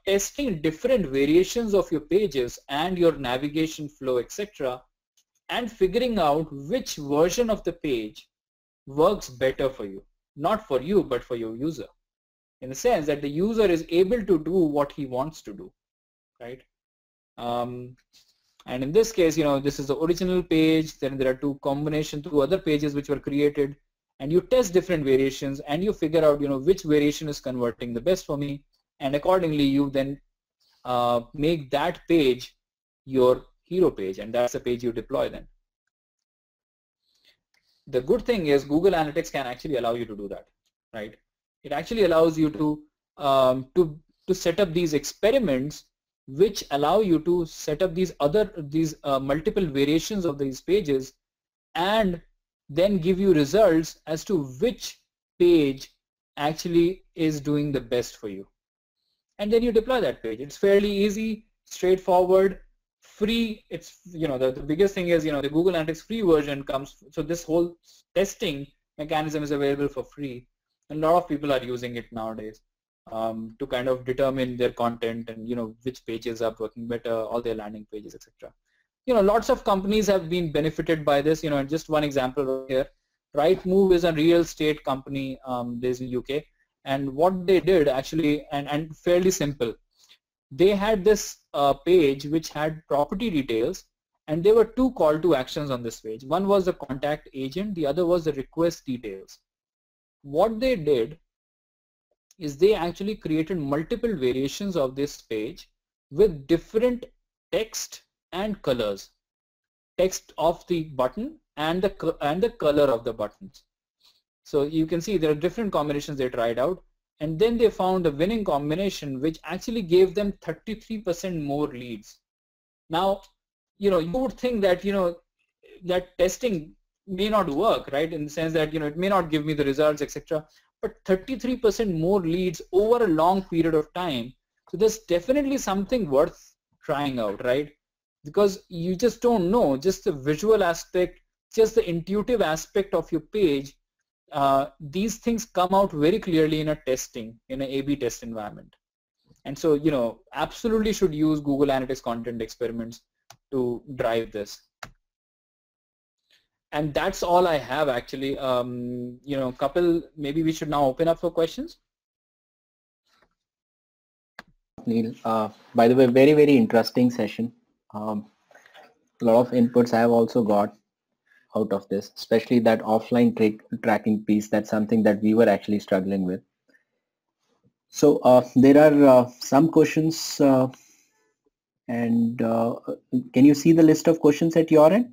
testing different variations of your pages and your navigation flow, etc., and figuring out which version of the page works better for you. Not for you, but for your user, in the sense that the user is able to do what he wants to do, right? And in this case, this is the original page. Then there are two other pages which were created, and you test different variations, and you figure out, which variation is converting the best for me, and accordingly you then make that page your hero page, and that's the page you deploy then. The good thing is Google Analytics can actually allow you to do that, right? It actually allows you to set up these experiments which allow you to set up these multiple variations of these pages, and then give you results as to which page actually is doing the best for you. And then you deploy that page. It's fairly easy, straightforward, free. It's, the biggest thing is, the Google Analytics free version comes, so this whole testing mechanism is available for free, and a lot of people are using it nowadays to kind of determine their content and, which pages are working better, all their landing pages, etc. Lots of companies have been benefited by this. And just one example right here, Rightmove is a real estate company based in UK, and what they did actually, and fairly simple, they had this page which had property details, and there were two call to actions on this page. One was the contact agent, the other was the request details. What they did is they actually created multiple variations of this page with different text and colors, text of the button and the color of the buttons. So you can see there are different combinations they tried out, and then they found a winning combination which actually gave them 33% more leads. Now, you would think that, that testing may not work, right? In the sense that, it may not give me the results, etc. But 33% more leads over a long period of time. So there's definitely something worth trying out, right? Because you just don't know, just the visual aspect, just the intuitive aspect of your page. These things come out very clearly in in an A/B test environment. And so, absolutely should use Google Analytics content experiments to drive this. And that's all I have actually. Kapil, maybe we should now open up for questions. Neil, by the way, very, very interesting session. A lot of inputs I have also got out of this, especially that offline tracking piece. That's something that we were actually struggling with. So there are some questions, and can you see the list of questions at your end?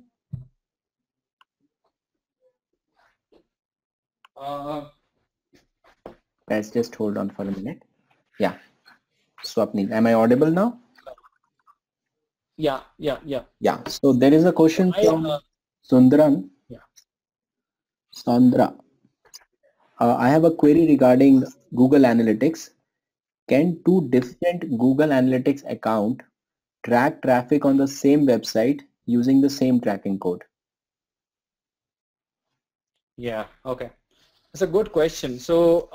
Let's just hold on for a minute. Yeah. Swapnil, am I audible now? Yeah. So there is a question from Sundran. Yeah. Sondra. I have a query regarding Google Analytics. Can two different Google Analytics account track traffic on the same website using the same tracking code? Yeah, okay. That's a good question. So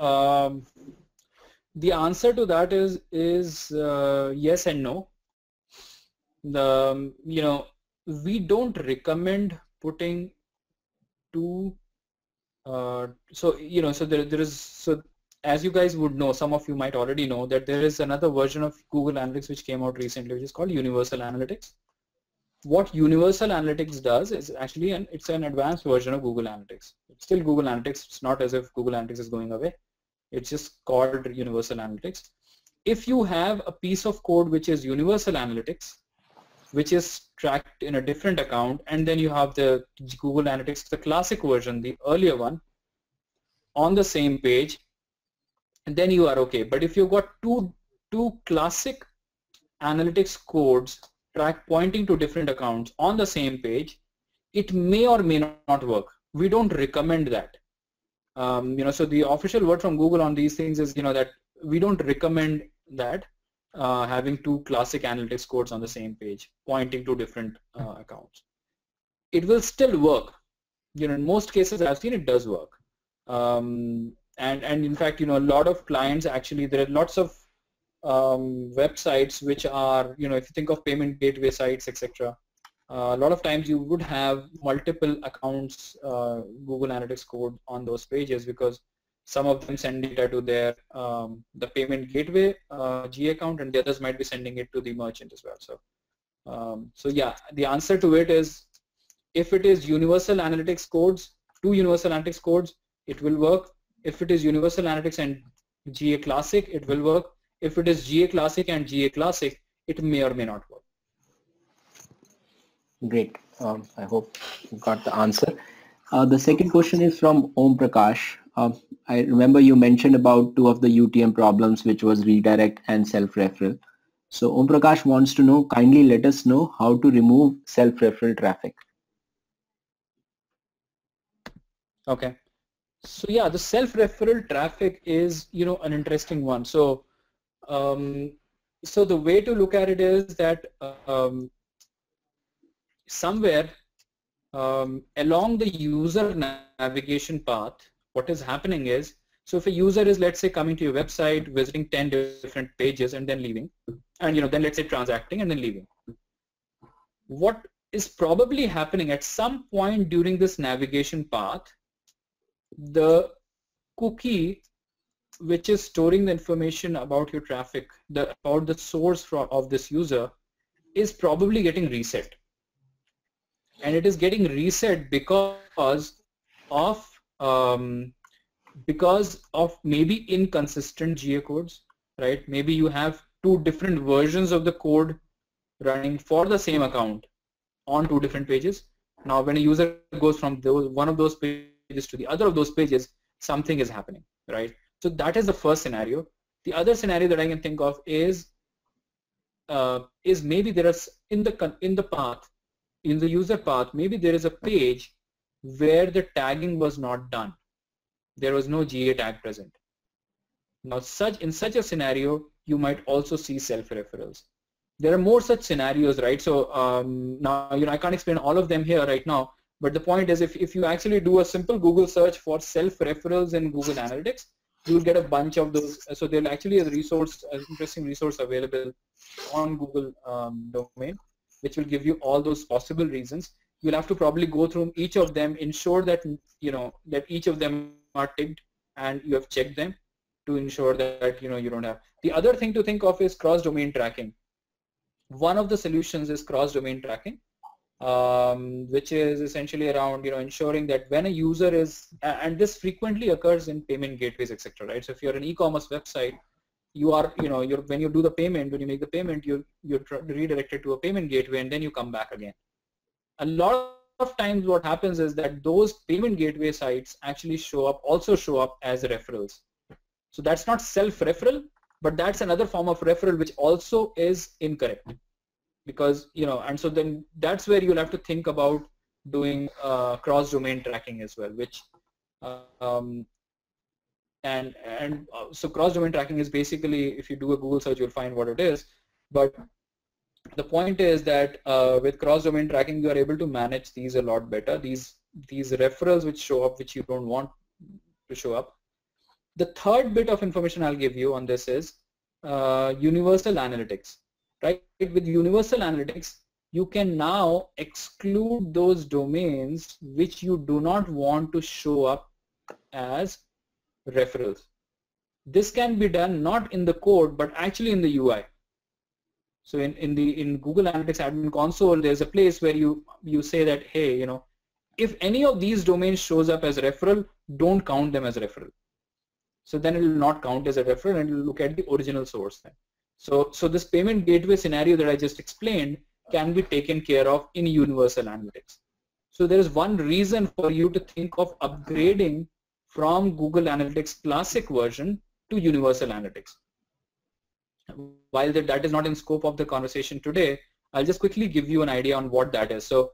the answer to that is yes and no. We don't recommend putting two so as you guys would know, some of you might already know that there is another version of Google Analytics which came out recently, which is called Universal Analytics. What Universal Analytics does is actually it's an advanced version of Google Analytics. It's still Google Analytics. It's not as if Google Analytics is going away. It's just called Universal Analytics. If you have a piece of code which is Universal Analytics, which is tracked in a different account, and then you have the Google Analytics, the classic version, the earlier one, on the same page, and then you are okay. But if you've got two classic analytics codes pointing to different accounts on the same page, it may or may not work. We don't recommend that. So the official word from Google on these things is, that we don't recommend that having two classic analytics codes on the same page pointing to different accounts. It will still work. In most cases I've seen it does work. And in fact, a lot of clients actually, there are lots of websites which are, if you think of payment gateway sites, etc. A lot of times you would have multiple accounts, Google Analytics code on those pages, because some of them send data to their the payment gateway G account, and the others might be sending it to the merchant as well. So yeah, the answer to it is, if it is Universal Analytics codes, two Universal Analytics codes, it will work. If it is Universal Analytics and GA Classic, it will work. If it is GA Classic and GA Classic, it may or may not work. Great. I hope you got the answer. The second question is from Om Prakash. I remember you mentioned about two of the UTM problems, which was redirect and self-referral. So Om Prakash wants to know, kindly let us know how to remove self-referral traffic. Okay. So yeah, the self-referral traffic is, an interesting one. So, so the way to look at it is that somewhere along the user navigation path, what is happening is, so if a user is, let's say, coming to your website, visiting 10 different pages and then leaving, and then let's say transacting and then leaving, what is probably happening at some point during this navigation path, the cookie which is storing the information about your traffic, about the source of this user, is probably getting reset. And it is getting reset because of maybe inconsistent GA codes, right? Maybe you have two different versions of the code running for the same account on two different pages. Now when a user goes from one of those pages to the other of those pages, something is happening, right? So that is the first scenario. The other scenario that I can think of is maybe there is in the path, in the user path, maybe there is a page where the tagging was not done. There was no GA tag present. Now in such a scenario, you might also see self-referrals. There are more such scenarios, right? So now I can't explain all of them here right now, but the point is if you actually do a simple Google search for self-referrals in Google Analytics, you will get a bunch of those. So there's actually a resource, an interesting resource available on Google domain, which will give you all those possible reasons. You'll have to probably go through each of them, ensure that that each of them are ticked and you have checked them to ensure that you don't have. The other thing to think of is cross-domain tracking. One of the solutions is cross-domain tracking, which is essentially around ensuring that when a user is, and this frequently occurs in payment gateways, etc. Right? So if you're an e-commerce website, you are when you do the payment, when you make the payment, you're redirected to a payment gateway and then you come back again. A lot of times what happens is that those payment gateway sites actually also show up as referrals. So that's not self-referral, but that's another form of referral which also is incorrect, because and so then that's where you'll have to think about doing cross-domain tracking as well, which so cross-domain tracking is basically, if you do a Google search, you'll find what it is. But the point is that with cross-domain tracking, you are able to manage these a lot better. These referrals which show up, which you don't want to show up. The third bit of information I'll give you on this is Universal Analytics. Right? With Universal Analytics, you can now exclude those domains which you do not want to show up as referrals. This can be done not in the code, but actually in the UI. So in Google Analytics Admin Console, there's a place where you say that, hey, if any of these domains shows up as referral, don't count them as referral. So then it will not count as a referral and it will look at the original source then. So this payment gateway scenario that I just explained can be taken care of in Universal Analytics. So there is one reason for you to think of upgrading from Google Analytics Classic version to Universal Analytics. While that is not in scope of the conversation today, I'll just quickly give you an idea on what that is. So,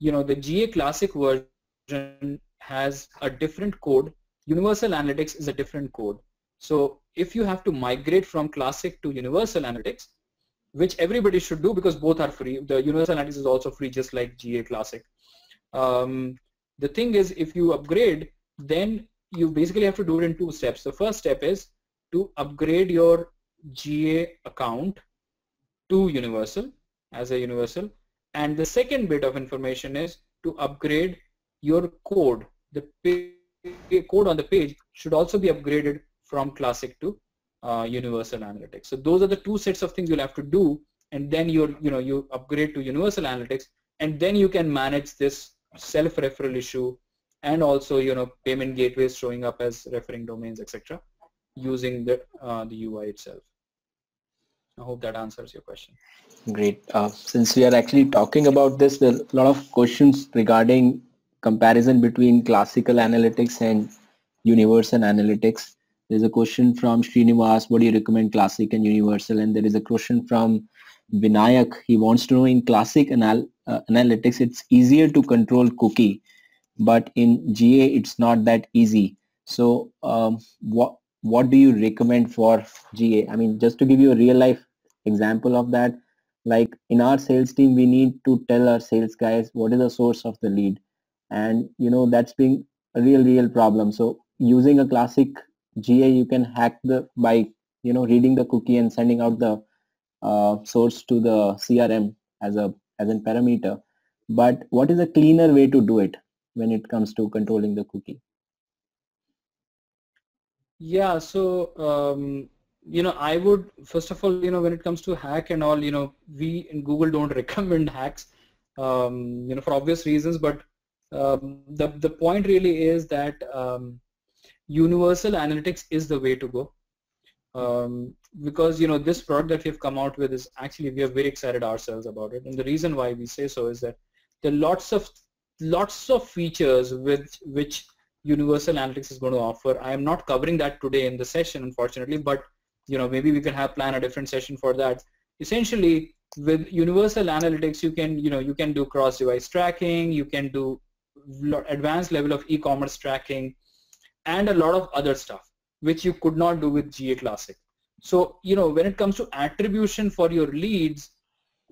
the GA Classic version has a different code. Universal Analytics is a different code. So if you have to migrate from Classic to Universal Analytics, which everybody should do because both are free, the Universal Analytics is also free just like GA Classic. The thing is, if you upgrade, then you basically have to do it in two steps. The first step is to upgrade your GA account to Universal as a Universal, and the second bit of information is to upgrade your code. The code on the page should also be upgraded from Classic to Universal Analytics. So those are the two sets of things you'll have to do, and then you upgrade to Universal Analytics, and then you can manage this self-referral issue and also, you know, payment gateways showing up as referring domains, etc., using the UI itself. I hope that answers your question. Great. Since we are actually talking about this, there are a lot of questions regarding comparison between classical analytics and universal analytics. There's a question from Srinivas, what do you recommend, classic and universal? And there is a question from Vinayak. He wants to know, in classic analytics, it's easier to control cookie, but in GA, it's not that easy. So what do you recommend for GA? I mean, just to give you a real life example of that, like in our sales team, we need to tell our sales guys what is the source of the lead, and you know that's being a real problem. So using a classic GA, you can hack the by reading the cookie and sending out the source to the CRM as a parameter. But what is a cleaner way to do it when it comes to controlling the cookie? Yeah, so you know, I would, first of all, you know, when it comes to hack and all, you know, we in Google don't recommend hacks, you know, for obvious reasons. But the point really is that universal analytics is the way to go, because you know, this product that we've come out with is actually, we are very excited ourselves about it, and the reason why we say so is that there are lots of features which universal analytics is going to offer. I am not covering that today in the session, unfortunately, but you know, maybe we can plan a different session for that. Essentially, with universal analytics, you can do cross-device tracking, you can do advanced level of e-commerce tracking, and a lot of other stuff which you could not do with GA Classic. So you know, when it comes to attribution for your leads,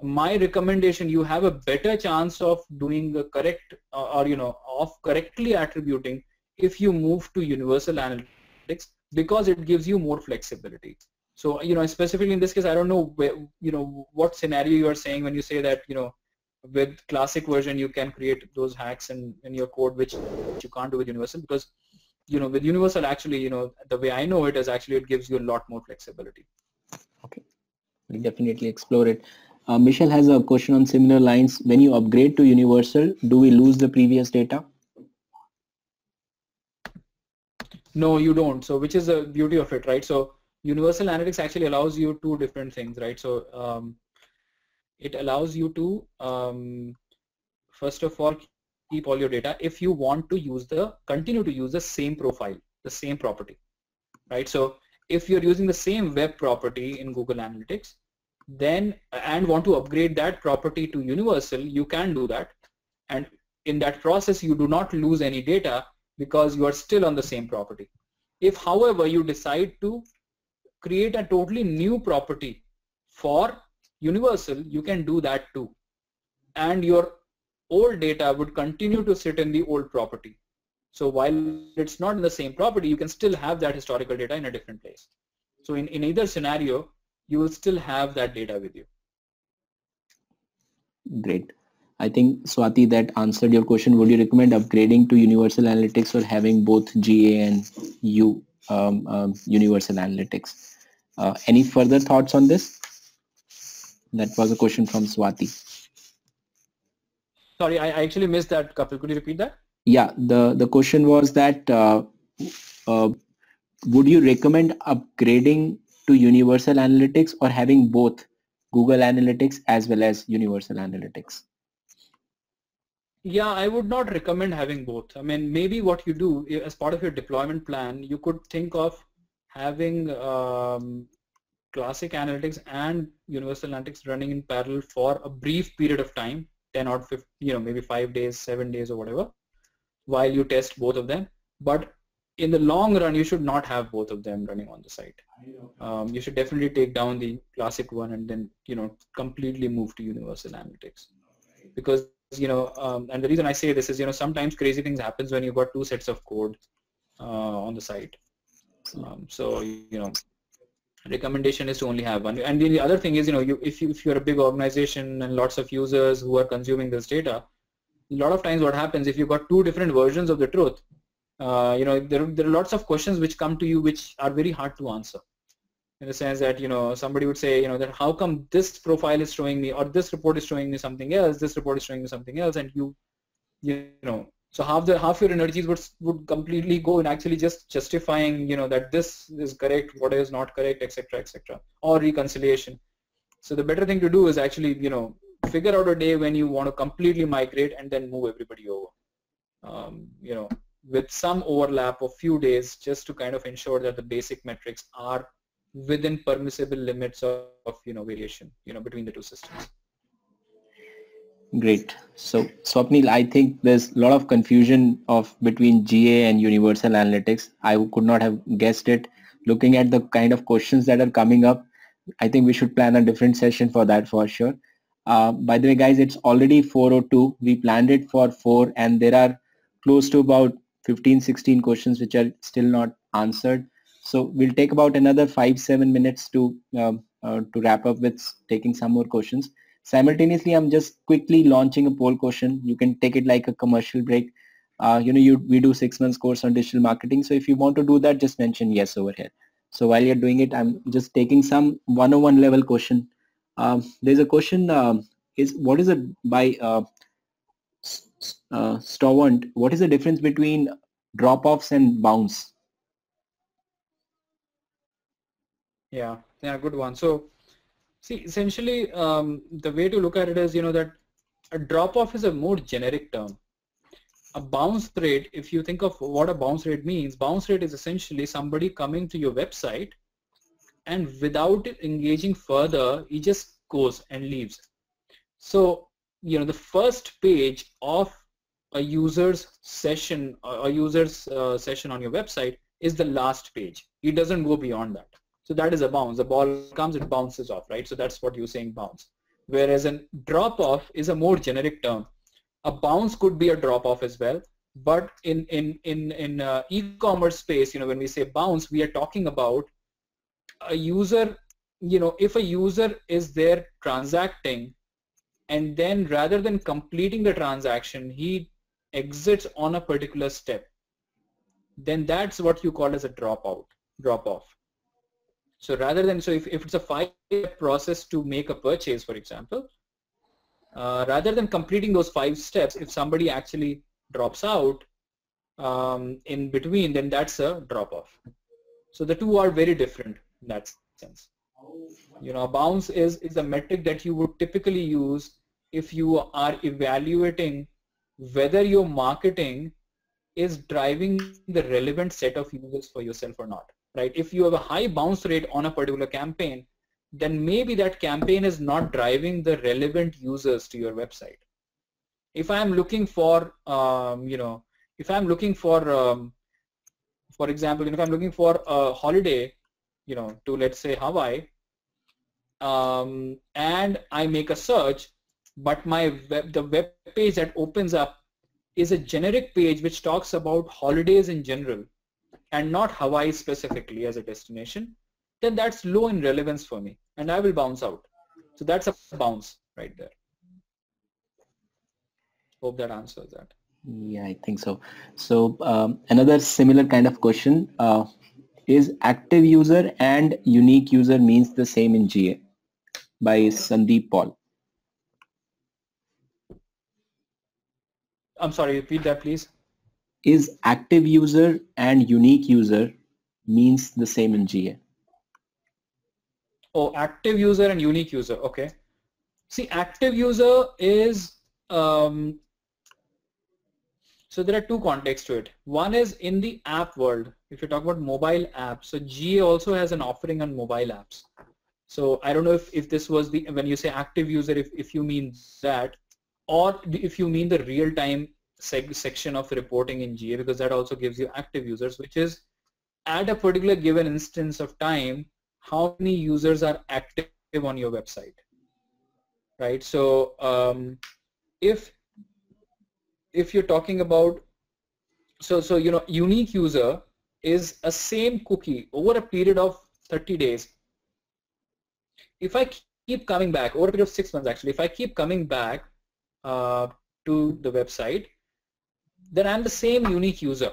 my recommendation, you have a better chance of doing the correct or you know, of correctly attributing if you move to universal analytics, because it gives you more flexibility. So you know, specifically in this case, I don't know where, you know, what scenario you are saying when you say that, you know, with classic version you can create those hacks in your code which you can't do with universal, because you know, with universal, actually, you know, the way I know it is actually it gives you a lot more flexibility. Okay, we'll definitely explore it. Michelle has a question on similar lines. When you upgrade to universal, do we lose the previous data? No, you don't. So which is the beauty of it, right? So universal analytics actually allows you two different things, right? So it allows you to first of all keep all your data if you want to continue to use the same profile, the same property, right? So if you're using the same web property in Google Analytics, then and want to upgrade that property to universal, you can do that, and in that process you do not lose any data because you are still on the same property. If however you decide to create a totally new property for universal, you can do that too, and your old data would continue to sit in the old property. So while it's not in the same property, you can still have that historical data in a different place. So in either scenario, you will still have that data with you. Great. I think, Swati, that answered your question. Would you recommend upgrading to universal analytics or having both GA and universal analytics? Any further thoughts on this? That was a question from Swati. Sorry, I actually missed that, Kapil. Could you repeat that? Yeah, the question was that would you recommend upgrading to universal analytics or having both Google Analytics as well as universal analytics? Yeah, I would not recommend having both. I mean, maybe what you do as part of your deployment plan, you could think of having classic analytics and universal analytics running in parallel for a brief period of time, 10 or 15, you know, maybe 5 days, 7 days or whatever, while you test both of them. But in the long run, you should not have both of them running on the site. You should definitely take down the classic one and then, you know, completely move to universal analytics. Because, you know, and the reason I say this is, you know, sometimes crazy things happens when you've got two sets of code on the site. So, you know, recommendation is to only have one. And the other thing is, you know, if you're a big organization and lots of users who are consuming this data, a lot of times what happens if you've got two different versions of the truth, you know, there are lots of questions which come to you which are very hard to answer, in the sense that, you know, somebody would say, you know, that how come this profile is showing me, or this report is showing me something else, this report is showing me something else, and you know, So half your energies would completely go in actually just justifying, that this is correct, what is not correct, etc., etc., or reconciliation. So the better thing to do is actually, figure out a day when you want to completely migrate and then move everybody over. With some overlap of few days, just to kind of ensure that the basic metrics are within permissible limits of variation, between the two systems. Great. So Swapnil, I think there's a lot of confusion between GA and Universal Analytics. I could not have guessed it. Looking at the kind of questions that are coming up, I think we should plan a different session for that for sure. By the way, guys, it's already 4:02. We planned it for 4, and there are close to about 15-16 questions which are still not answered. So we'll take about another 5-7 minutes to wrap up with taking some more questions. Simultaneously, I'm just quickly launching a poll question. You can take it like a commercial break. We do 6 months course on digital marketing. So if you want to do that, just mention yes over here. So while you're doing it, I'm just taking some 101 level question. There's a question, what is it by Stovant? What is the difference between drop-offs and bounce? Yeah, good one. So see, essentially, the way to look at it is, that a drop-off is a more generic term. A bounce rate, if you think of what a bounce rate means, bounce rate is essentially somebody coming to your website and without engaging further, he just goes and leaves. So, the first page of a user's session, on your website is the last page. It doesn't go beyond that. So that is a bounce. The ball comes, it bounces off, right? So that's what you're saying, bounce. Whereas a drop-off is a more generic term. A bounce could be a drop-off as well, but in e-commerce space, when we say bounce, we are talking about a user. If a user is there transacting, and then rather than completing the transaction, he exits on a particular step, then that's what you call as a drop-off. So rather than, if it's a 5-step process to make a purchase, for example, rather than completing those 5 steps, if somebody actually drops out in between, then that's a drop-off. So the two are very different in that sense. A bounce is a metric that you would typically use if you are evaluating whether your marketing is driving the relevant set of users for yourself or not, right? If you have a high bounce rate on a particular campaign, then maybe that campaign is not driving the relevant users to your website. If I'm looking for, if I'm looking for example, if I'm looking for a holiday, to let's say Hawaii, and I make a search, but the web page that opens up is a generic page which talks about holidays in general and not Hawaii specifically as a destination, then that's low in relevance for me and I will bounce out. So that's a bounce right there. Hope that answers that. Yeah, I think so. So another similar kind of question, is active user and unique user means the same in GA? By Sandeep Paul. I'm sorry, repeat that please. Is active user and unique user means the same in GA? Oh, active user and unique user, okay. See, active user is, so there are two contexts to it. One is in the app world, if you talk about mobile apps, so GA also has an offering on mobile apps. So I don't know if this was the, when you say active user, if you mean that, or if you mean the real-time section of reporting in GA, because that also gives you active users, which is at a particular given instance of time, how many users are active on your website, right? So if you're talking about, so unique user is a same cookie over a period of 30 days. If I keep coming back over a period of 6 months, actually, if I keep coming back to the website, then I'm the same unique user.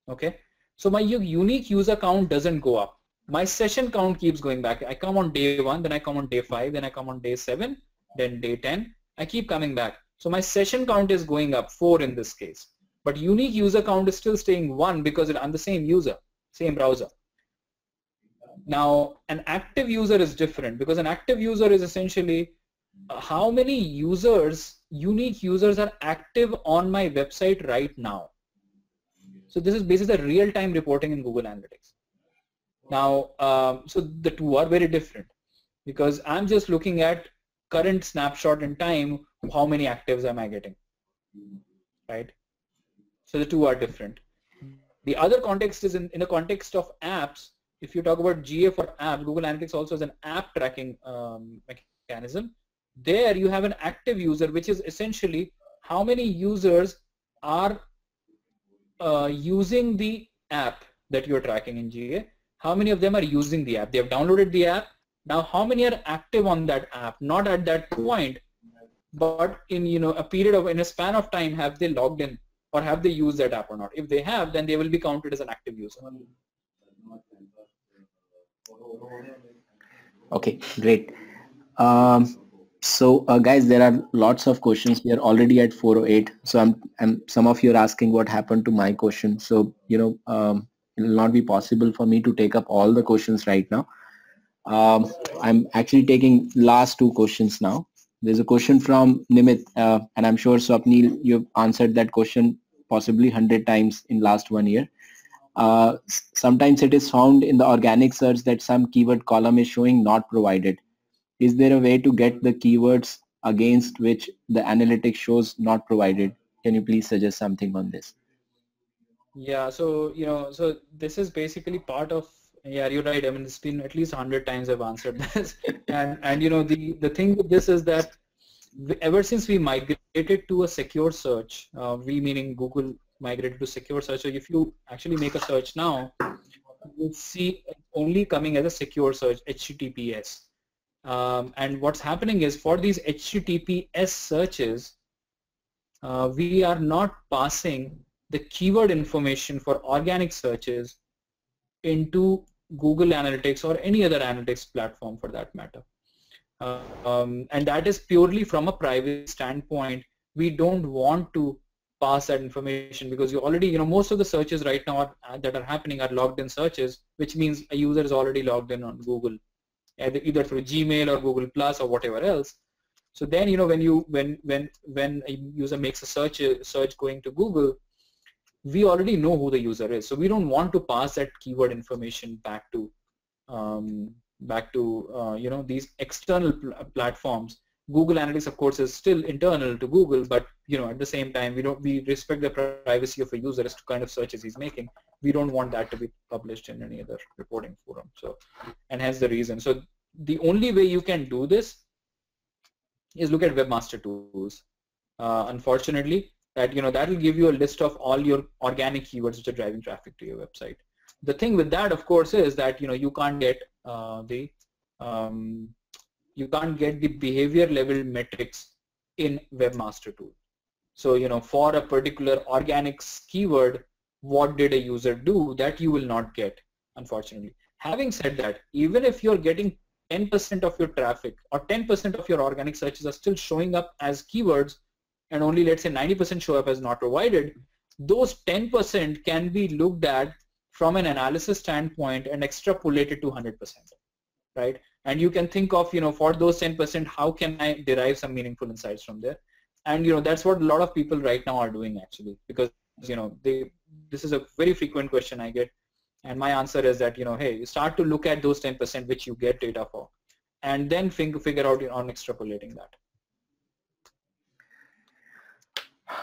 Okay, so my unique user count doesn't go up. My session count keeps going back. I come on day 1, then I come on day 5, then I come on day 7, then day 10. I keep coming back. So my session count is going up, 4 in this case. But unique user count is still staying 1 because I'm the same user, same browser. Now, an active user is different because an active user is essentially how many users, unique users are active on my website right now. So this is basically the real-time reporting in Google Analytics. Now, so the two are very different because I'm just looking at current snapshot in time, how many actives am I getting, right? So the two are different. The other context is in the context of apps. If you talk about GA for app, Google Analytics also has an app tracking mechanism. There you have an active user, which is essentially how many users are using the app that you're tracking in GA. How many of them are using the app? They have downloaded the app. Now, how many are active on that app? Not at that point, but in a period of, in a span of time, have they logged in or have they used that app or not? If they have, then they will be counted as an active user. Okay, great. So guys, there are lots of questions. We are already at 4:08. So some of you are asking what happened to my question. So it will not be possible for me to take up all the questions right now. I'm actually taking last 2 questions now. There's a question from Nimit, and I'm sure Swapnil, you've answered that question possibly 100 times in last 1 year. Sometimes it is found in the organic search that some keyword column is showing not provided. Is there a way to get the keywords against which the analytics shows not provided? Can you please suggest something on this? Yeah, so so this is basically part of, yeah, you're right. I mean, it's been at least 100 times I've answered this, and the thing with this is that ever since we migrated to a secure search, we meaning Google migrated to secure search. So if you actually make a search now, you'll see only coming as a secure search, HTTPS. And what's happening is for these HTTPS searches, we are not passing the keyword information for organic searches into Google Analytics or any other analytics platform for that matter. And that is purely from a privacy standpoint. We don't want to pass that information because you already, most of the searches right now that are happening are logged in searches, which means a user is already logged in on Google, either through Gmail or Google Plus or whatever else. So then, when a user makes a search going to Google, we already know who the user is. So we don't want to pass that keyword information back to these external platforms. Google Analytics, of course, is still internal to Google, but at the same time, we respect the privacy of a user as to kind of searches he's making. We don't want that to be published in any other reporting forum. So, and hence the reason. So the only way you can do this is look at webmaster tools. Unfortunately, that will give you a list of all your organic keywords which are driving traffic to your website. The thing with that, of course, is that you can't get the behavior level metrics in webmaster tool. So for a particular organic keyword, what did a user do, that you will not get, unfortunately. Having said that, even if you're getting 10% of your traffic or 10% of your organic searches are still showing up as keywords, and only let's say 90% show up as not provided, those 10% can be looked at from an analysis standpoint and extrapolated to 100%, right? And you can think of, for those 10%, how can I derive some meaningful insights from there? And that's what a lot of people right now are doing actually, because this is a very frequent question I get, and my answer is that hey, you start to look at those 10% which you get data for, and then figure out on extrapolating that.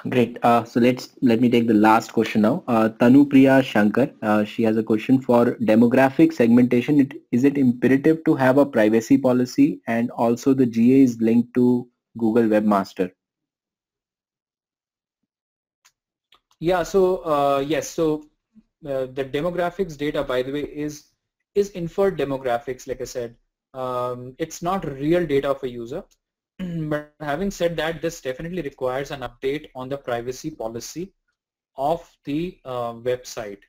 Great. So let me take the last question now. Tanupriya Shankar, she has a question for demographic segmentation. Is it imperative to have a privacy policy, and also the GA is linked to Google Webmaster? Yeah. So yes. So the demographics data, by the way, is inferred demographics. Like I said, it's not real data of a user. But having said that, this definitely requires an update on the privacy policy of the website,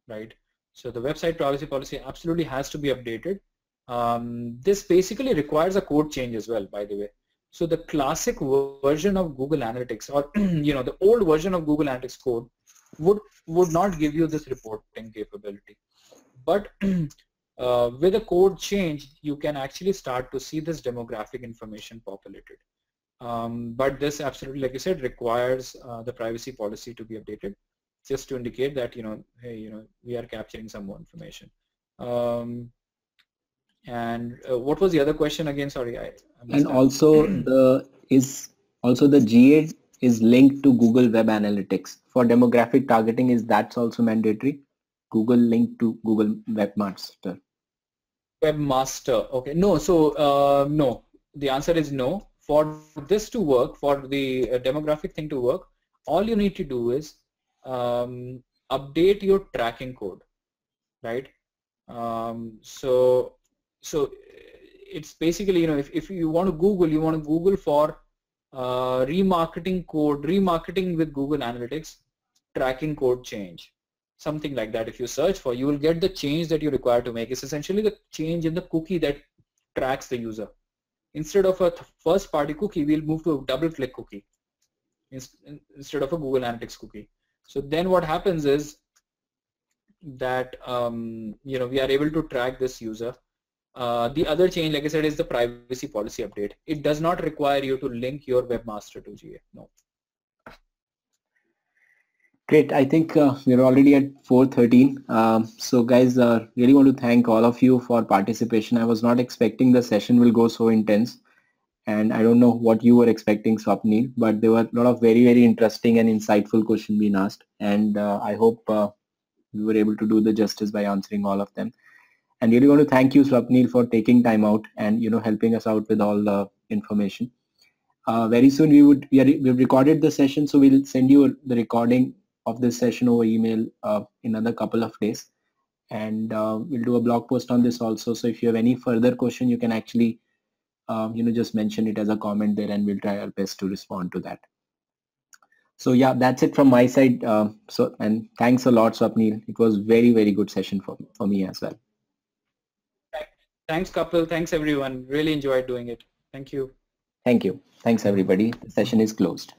right? So the website privacy policy absolutely has to be updated. This basically requires a code change as well, by the way. So the classic version of Google Analytics, or the old version of Google Analytics code would not give you this reporting capability. But with a code change, you can actually start to see this demographic information populated. But this absolutely, like you said, requires the privacy policy to be updated, just to indicate that hey, we are capturing some more information. And what was the other question again? Sorry, I missed And that. also the GA is linked to Google Web Analytics for demographic targeting. Is that's also mandatory? Google linked to Google Webmaster. Webmaster. Okay. No. So no. The answer is no. For this to work, for the demographic thing to work, all you need to do is update your tracking code, right? So it's basically, if you want to Google for remarketing code, remarketing with Google Analytics, tracking code change, something like that. If you search for, you will get the change that you require to make. It's essentially the change in the cookie that tracks the user. Instead of a first party cookie, we'll move to a double click cookie instead of a Google Analytics cookie. So then what happens is that we are able to track this user. The other change, like I said, is the privacy policy update. It does not require you to link your webmaster to GA. No. Great. I think we're already at 4:13. So guys, really want to thank all of you for participation. I was not expecting the session will go so intense, and I don't know what you were expecting, Swapnil, but there were a lot of very, very interesting and insightful questions being asked, and I hope we were able to do the justice by answering all of them. And really want to thank you, Swapnil, for taking time out and helping us out with all the information. Very soon we've recorded the session, so we'll send you the recording of this session over email in another couple of days, and we'll do a blog post on this also. So if you have any further question, you can actually just mention it as a comment there, and we'll try our best to respond to that. So yeah, that's it from my side. And thanks a lot, Swapnil. It was very, very good session for me as well. Thanks, Kapil. Thanks, everyone. Really enjoyed doing it. Thank you. Thank you. Thanks, everybody. The session is closed.